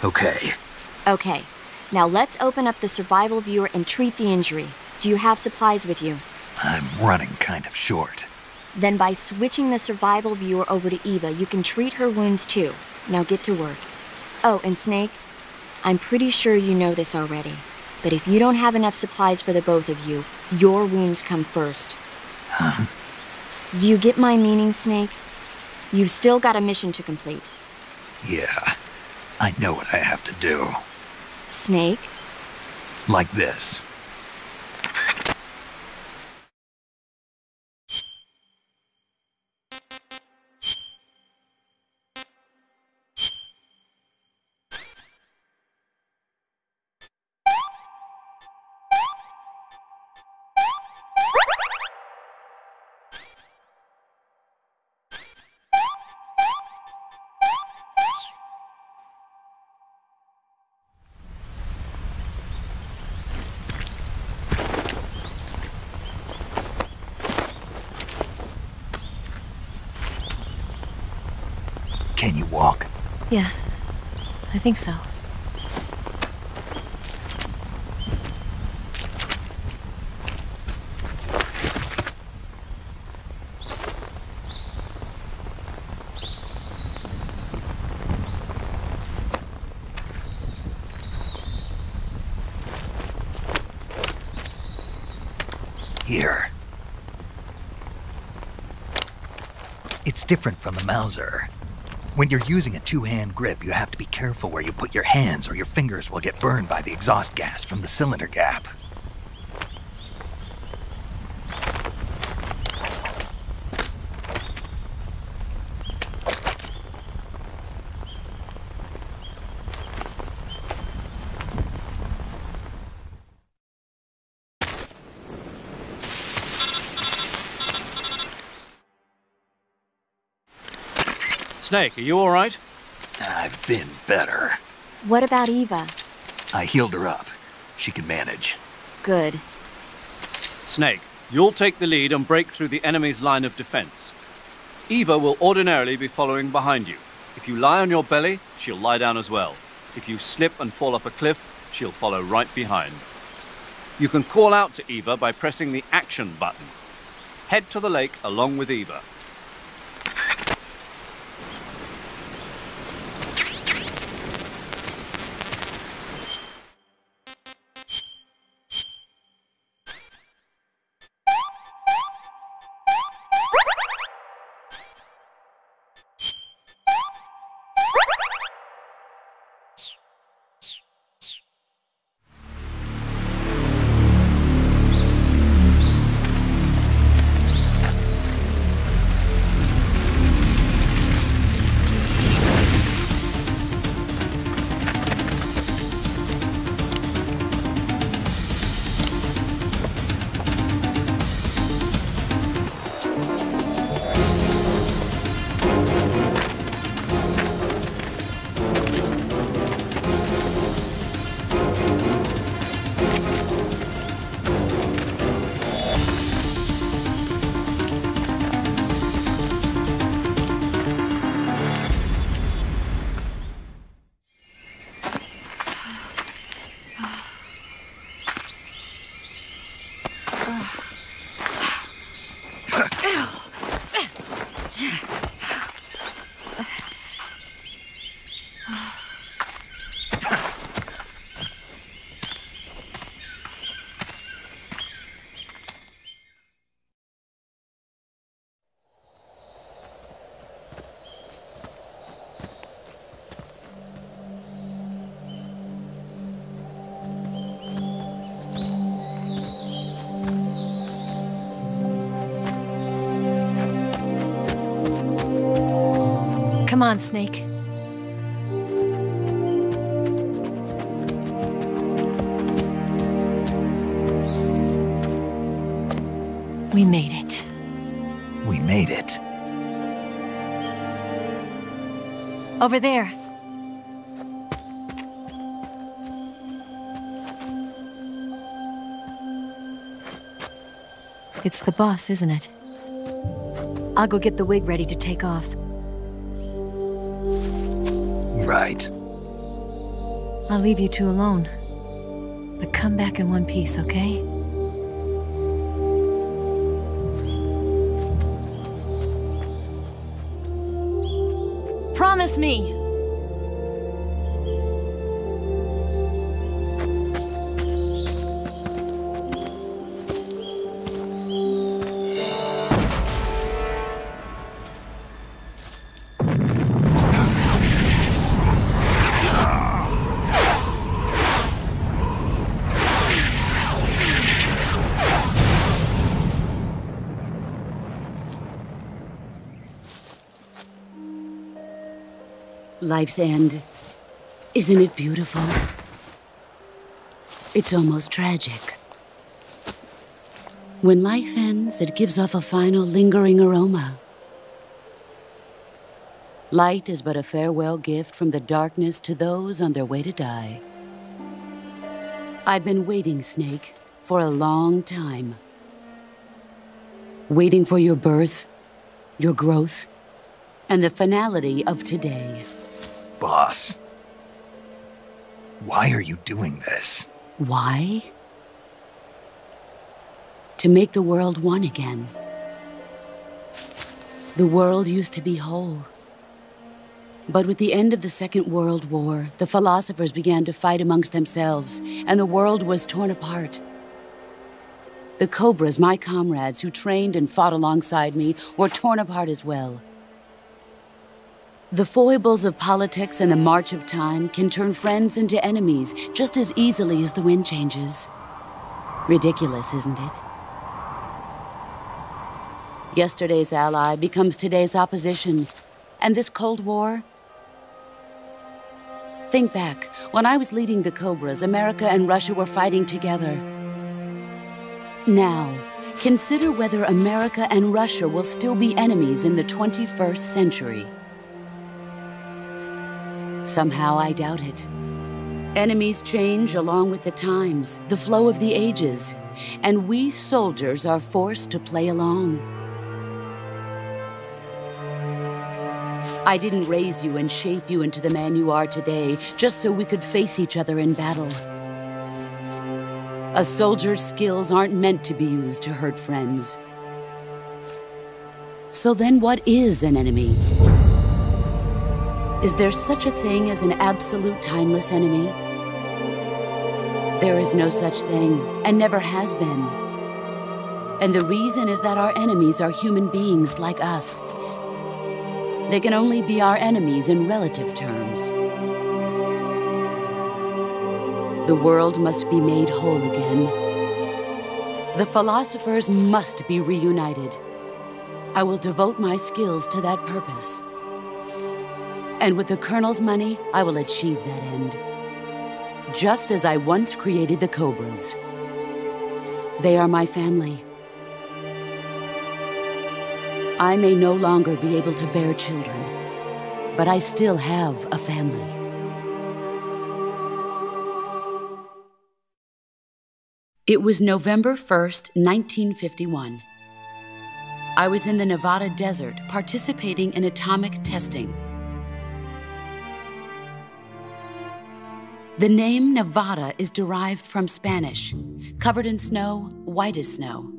Okay. Okay. Now let's open up the survival viewer and treat the injury. Do you have supplies with you? I'm running kind of short. Then by switching the survival viewer over to Eva, you can treat her wounds too. Now get to work. Oh, and Snake, I'm pretty sure you know this already, but if you don't have enough supplies for the both of you, your wounds come first. Huh? Do you get my meaning, Snake? You've still got a mission to complete. Yeah, I know what I have to do. Snake? Like this. Can you walk? Yeah, I think so. Here. It's different from the Mauser. When you're using a two-hand grip, you have to be careful where you put your hands or your fingers will get burned by the exhaust gas from the cylinder gap. Snake, are you all right? I've been better. What about Eva? I healed her up. She can manage. Good. Snake, you'll take the lead and break through the enemy's line of defense. Eva will ordinarily be following behind you. If you lie on your belly, she'll lie down as well. If you slip and fall off a cliff, she'll follow right behind. You can call out to Eva by pressing the action button. Head to the lake along with Eva. Come on, Snake. We made it. We made it. Over there. It's the boss, isn't it? I'll go get the wig ready to take off. Right. I'll leave you two alone. But come back in one piece, okay? Promise me! Life's end. Isn't it beautiful? It's almost tragic. When life ends, it gives off a final lingering aroma. Light is but a farewell gift from the darkness to those on their way to die. I've been waiting, Snake, for a long time. Waiting for your birth, your growth, and the finality of today. Boss, why are you doing this? Why? To make the world one again. The world used to be whole. But with the end of the Second World War, the philosophers began to fight amongst themselves, and the world was torn apart. The Cobras, my comrades who trained and fought alongside me, were torn apart as well. The foibles of politics and the march of time can turn friends into enemies just as easily as the wind changes. Ridiculous, isn't it? Yesterday's ally becomes today's opposition. And this Cold War? Think back. When I was leading the Cobras, America and Russia were fighting together. Now, consider whether America and Russia will still be enemies in the 21st century. Somehow I doubt it. Enemies change along with the times, the flow of the ages, and we soldiers are forced to play along. I didn't raise you and shape you into the man you are today just so we could face each other in battle. A soldier's skills aren't meant to be used to hurt friends. So then what is an enemy? Is there such a thing as an absolute timeless enemy? There is no such thing, and never has been. And the reason is that our enemies are human beings like us. They can only be our enemies in relative terms. The world must be made whole again. The philosophers must be reunited. I will devote my skills to that purpose. And with the Colonel's money, I will achieve that end. Just as I once created the Cobras. They are my family. I may no longer be able to bear children, but I still have a family. It was November 1st, 1951. I was in the Nevada desert participating in atomic testing. The name Nevada is derived from Spanish, covered in snow, white as snow.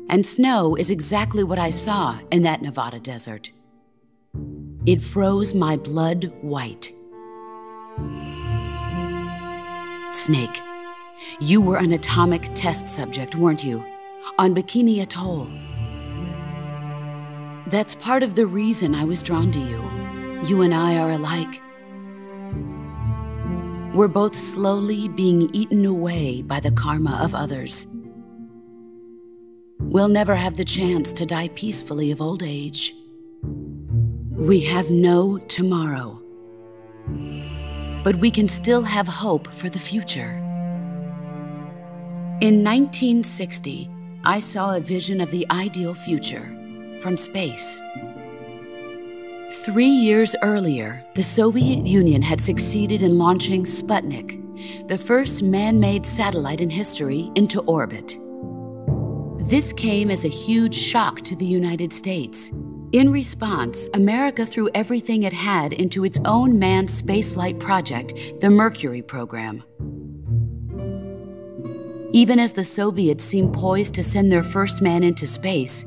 And snow is exactly what I saw in that Nevada desert. It froze my blood white. Snake, you were an atomic test subject, weren't you? On Bikini Atoll. That's part of the reason I was drawn to you. You and I are alike. We're both slowly being eaten away by the karma of others. We'll never have the chance to die peacefully of old age. We have no tomorrow. But we can still have hope for the future. In 1960, I saw a vision of the ideal future from space. 3 years earlier, the Soviet Union had succeeded in launching Sputnik, the first man-made satellite in history, into orbit. This came as a huge shock to the United States. In response, America threw everything it had into its own manned spaceflight project, the Mercury program. Even as the Soviets seemed poised to send their first man into space,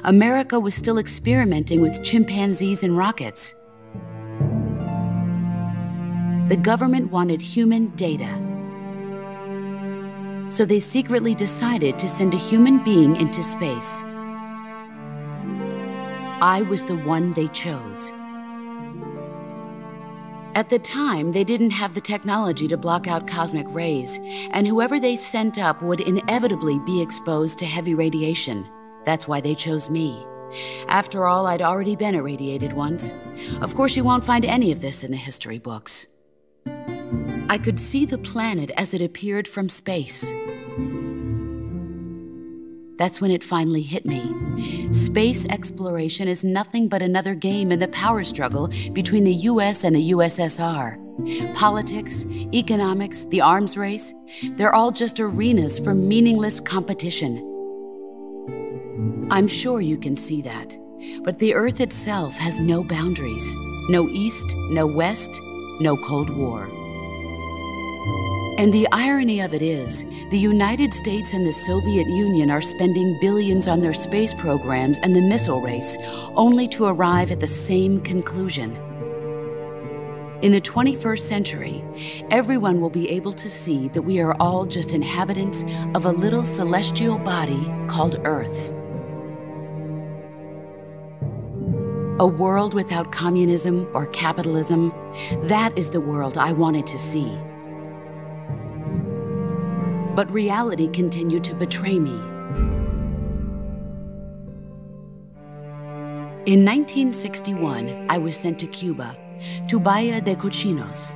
America was still experimenting with chimpanzees and rockets. The government wanted human data. So they secretly decided to send a human being into space. I was the one they chose. At the time, they didn't have the technology to block out cosmic rays, and whoever they sent up would inevitably be exposed to heavy radiation. That's why they chose me. After all, I'd already been irradiated once. Of course, you won't find any of this in the history books. I could see the planet as it appeared from space. That's when it finally hit me. Space exploration is nothing but another game in the power struggle between the US and the USSR. Politics, economics, the arms race, they're all just arenas for meaningless competition. I'm sure you can see that, but the Earth itself has no boundaries. No East, no West, no Cold War. And the irony of it is, the United States and the Soviet Union are spending billions on their space programs and the missile race, only to arrive at the same conclusion. In the 21st century, everyone will be able to see that we are all just inhabitants of a little celestial body called Earth. A world without communism or capitalism, that is the world I wanted to see. But reality continued to betray me. In 1961, I was sent to Cuba, to Bahia de Cochinos.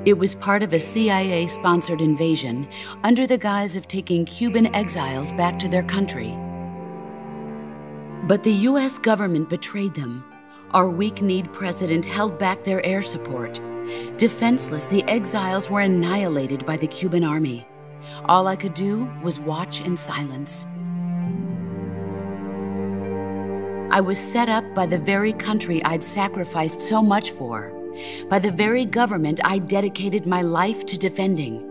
It was part of a CIA-sponsored invasion under the guise of taking Cuban exiles back to their country. But the US government betrayed them. Our weak-kneed president held back their air support. Defenseless, the exiles were annihilated by the Cuban army. All I could do was watch in silence. I was set up by the very country I'd sacrificed so much for, by the very government I dedicated my life to defending.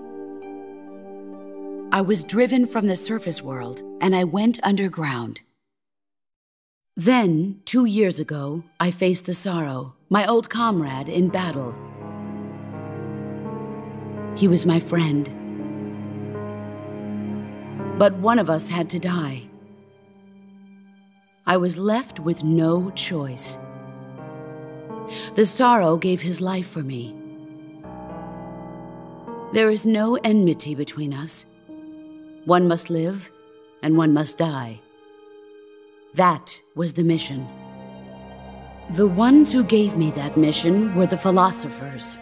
I was driven from the surface world, and I went underground. Then, 2 years ago, I faced the Sorrow, my old comrade in battle. He was my friend. But one of us had to die. I was left with no choice. The Sorrow gave his life for me. There is no enmity between us. One must live, and one must die. That was the mission. The ones who gave me that mission were the philosophers.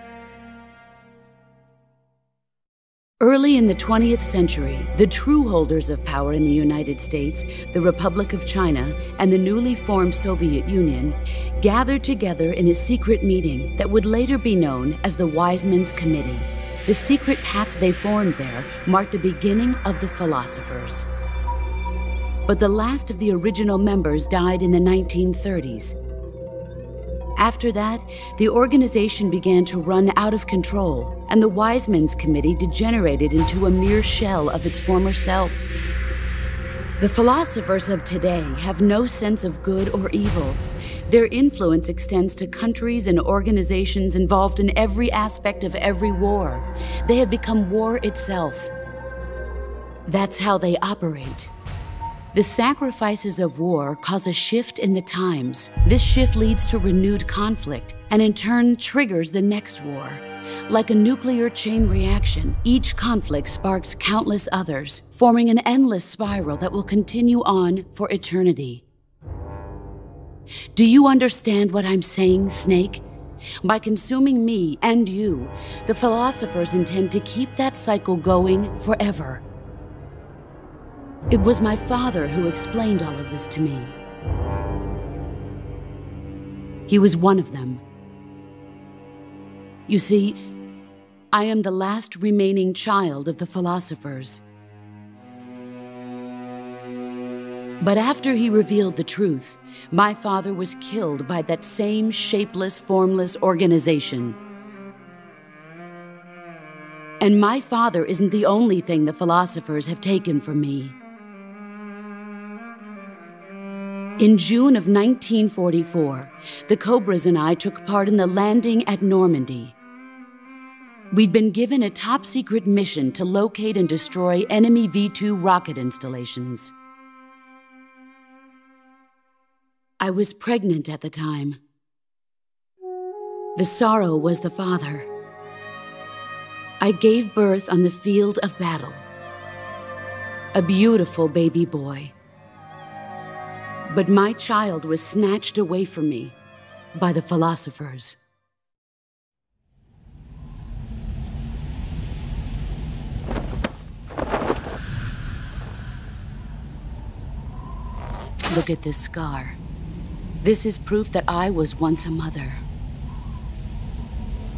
Early in the 20th century, the true holders of power in the United States, the Republic of China, and the newly formed Soviet Union gathered together in a secret meeting that would later be known as the Wise Men's Committee. The secret pact they formed there marked the beginning of the philosophers. But the last of the original members died in the 1930s. After that, the organization began to run out of control, and the Wise Men's Committee degenerated into a mere shell of its former self. The philosophers of today have no sense of good or evil. Their influence extends to countries and organizations involved in every aspect of every war. They have become war itself. That's how they operate. The sacrifices of war cause a shift in the times. This shift leads to renewed conflict, and in turn triggers the next war. Like a nuclear chain reaction, each conflict sparks countless others, forming an endless spiral that will continue on for eternity. Do you understand what I'm saying, Snake? By consuming me and you, the philosophers intend to keep that cycle going forever. It was my father who explained all of this to me. He was one of them. You see, I am the last remaining child of the philosophers. But after he revealed the truth, my father was killed by that same shapeless, formless organization. And my father isn't the only thing the philosophers have taken from me. In June of 1944, the Cobras and I took part in the landing at Normandy. We'd been given a top-secret mission to locate and destroy enemy V-2 rocket installations. I was pregnant at the time. The Sorrow was the father. I gave birth on the field of battle. A beautiful baby boy. But my child was snatched away from me by the philosophers. Look at this scar. This is proof that I was once a mother.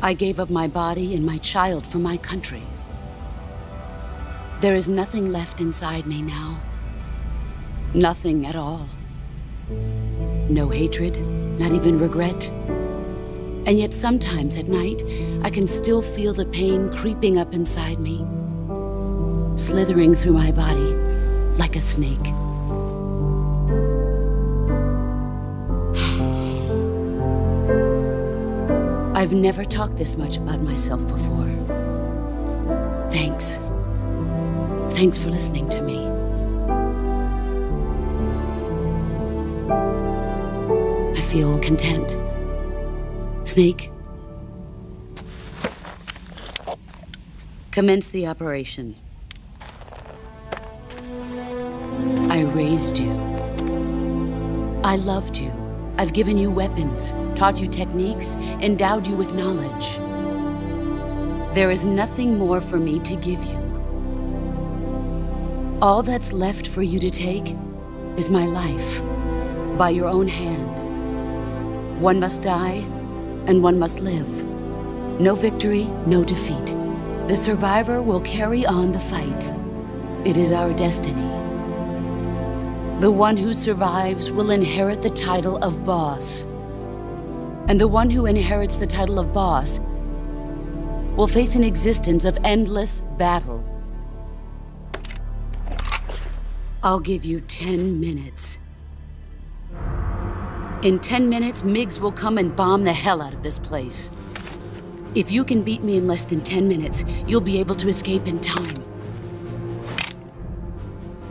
I gave up my body and my child for my country. There is nothing left inside me now. Nothing at all. No hatred, not even regret. And yet sometimes at night, I can still feel the pain creeping up inside me, slithering through my body like a snake. I've never talked this much about myself before. Thanks. Thanks for listening to me. I feel content. Snake, commence the operation. I raised you. I loved you. I've given you weapons, taught you techniques, endowed you with knowledge. There is nothing more for me to give you. All that's left for you to take is my life, by your own hand. One must die, and one must live. No victory, no defeat. The survivor will carry on the fight. It is our destiny. The one who survives will inherit the title of boss. And the one who inherits the title of boss will face an existence of endless battle. I'll give you 10 minutes. In 10 minutes, MiGs will come and bomb the hell out of this place. If you can beat me in less than 10 minutes, you'll be able to escape in time.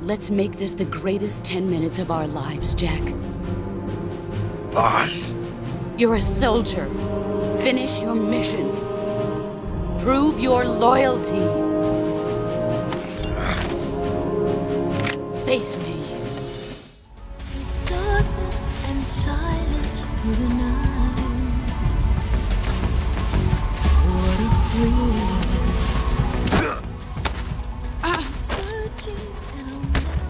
Let's make this the greatest 10 minutes of our lives, Jack. Boss? You're a soldier. Finish your mission. Prove your loyalty. Face me. Darkness and silence through the night. What a thrill. I'm searching and I'm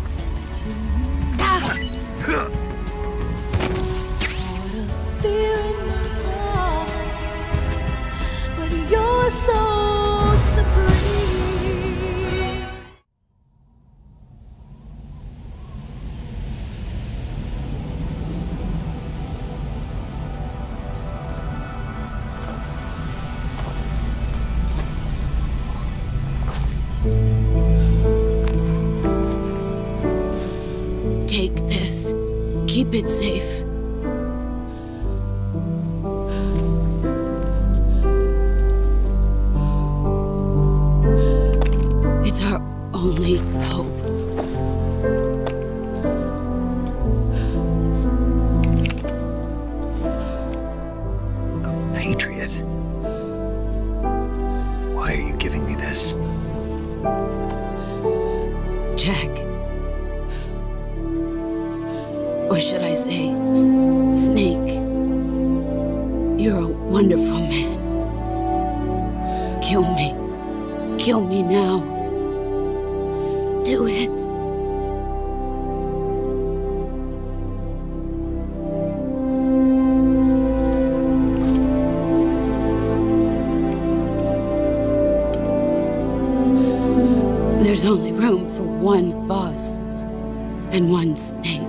melting to you. What a fear in my heart. But you're so supreme. Take this. Keep it safe. It's our only hope. A patriot? Why are you giving me this? Jack. Or should I say, Snake. You're a wonderful man. Kill me. Kill me now. Do it. There's only room for one boss and one Snake.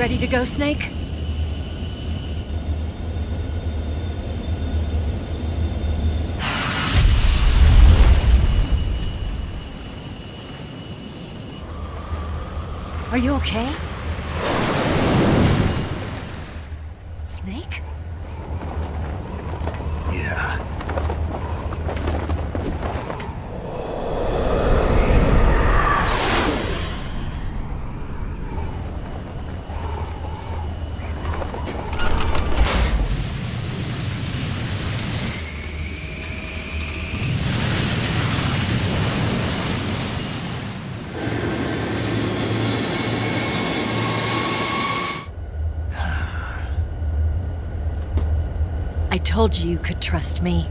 Ready to go, Snake? Are you okay? Snake? Yeah. I told you you could trust me.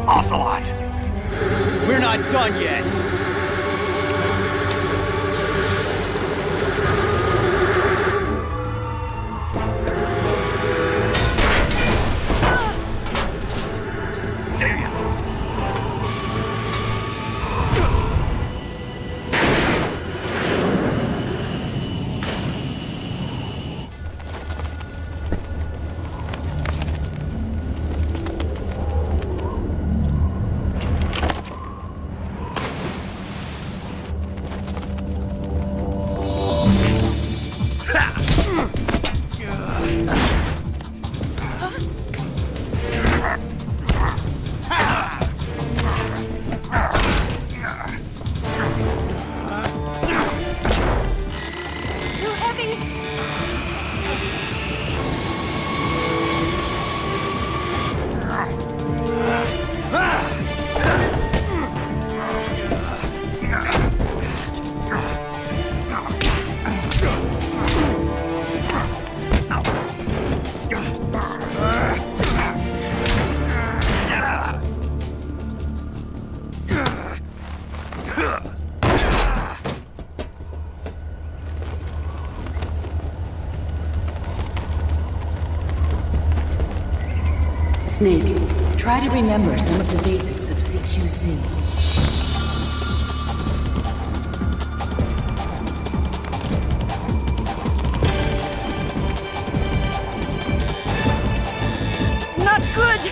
Ocelot! We're not done yet! Snake, try to remember some of the basics of CQC. Not good!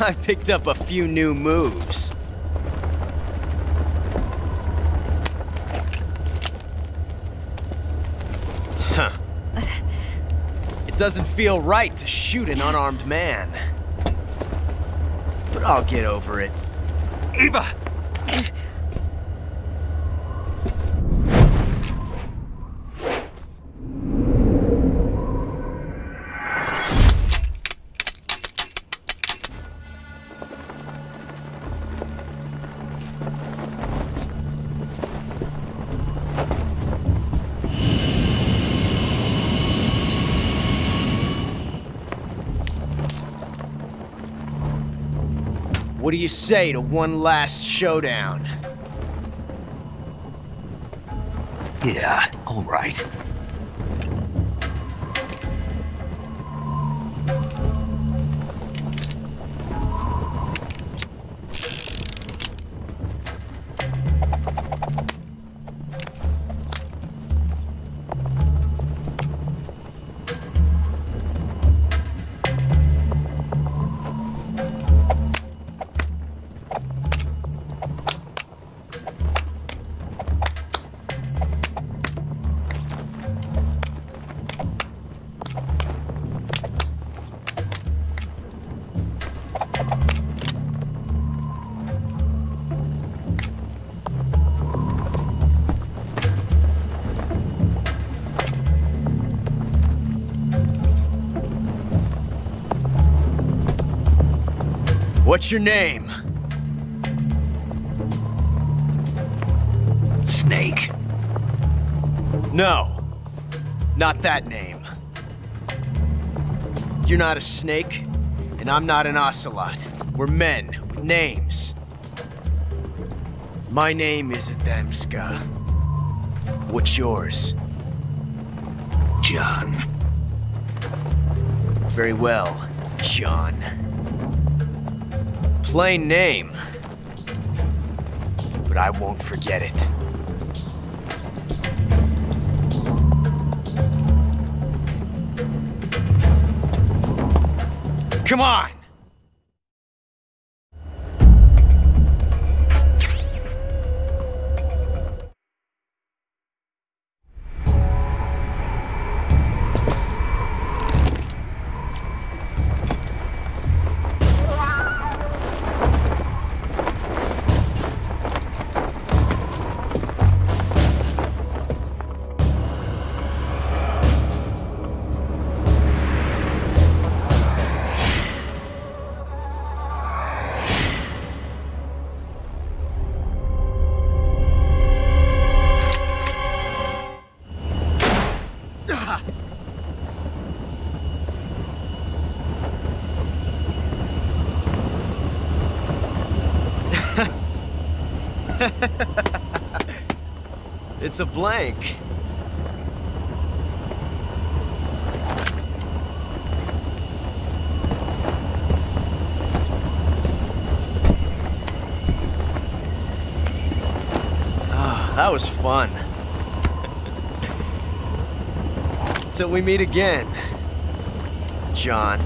I've picked up a few new moves. Huh. It doesn't feel right to shoot an unarmed man. But I'll get over it. Eva! What do you say to one last showdown? Yeah, all right. What's your name? Snake. No. Not that name. You're not a snake, and I'm not an ocelot. We're men with names. My name is Adamska. What's yours? John. Very well, John. Plain name. But I won't forget it. Come on! It's a blank. Ah, that was fun. Till we meet again, John.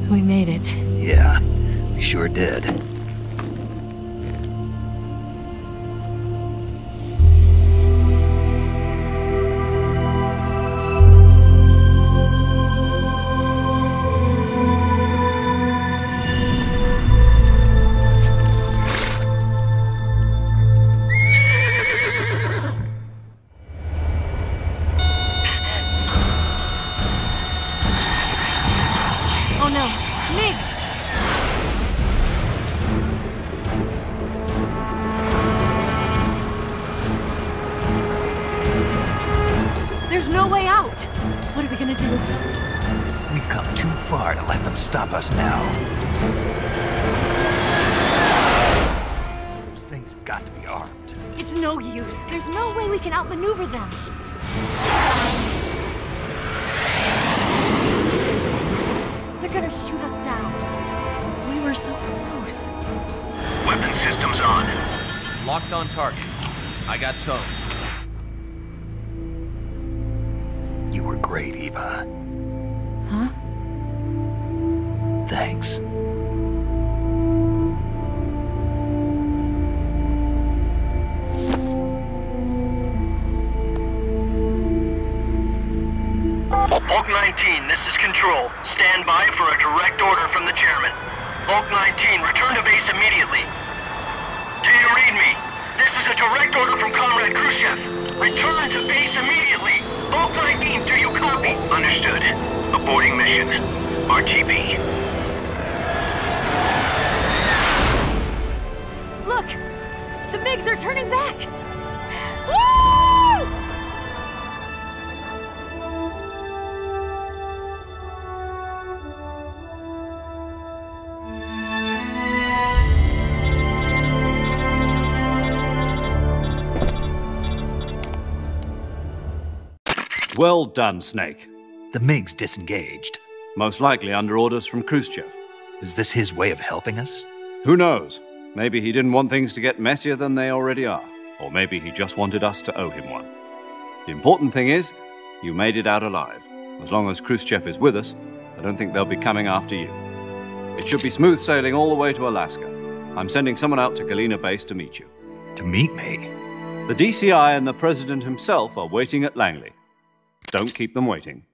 We made it. Yeah, we sure did. Oh no, Migs! There's no way out! What are we gonna do? We've come too far to let them stop us now. Those things have got to be armed. It's no use. There's no way we can outmaneuver them. They're gonna shoot us down. We were so close. Weapon systems on. Locked on target. I got towed. You were great, Eva. Huh? Thanks. Hulk 19, this is Control. Stand by for a direct order from the chairman. Hulk 19, return to base immediately. Do you read me? This is a direct order from Comrade Khrushchev. Return to base immediately. Hulk 19, do you copy? Understood. Aborting mission. RTB. Look! The MiGs are turning back! Woo! Well done, Snake. The MiG's disengaged. Most likely under orders from Khrushchev. Is this his way of helping us? Who knows? Maybe he didn't want things to get messier than they already are. Or maybe he just wanted us to owe him one. The important thing is, you made it out alive. As long as Khrushchev is with us, I don't think they'll be coming after you. It should be smooth sailing all the way to Alaska. I'm sending someone out to Galena Base to meet you. To meet me? The DCI and the President himself are waiting at Langley. Don't keep them waiting.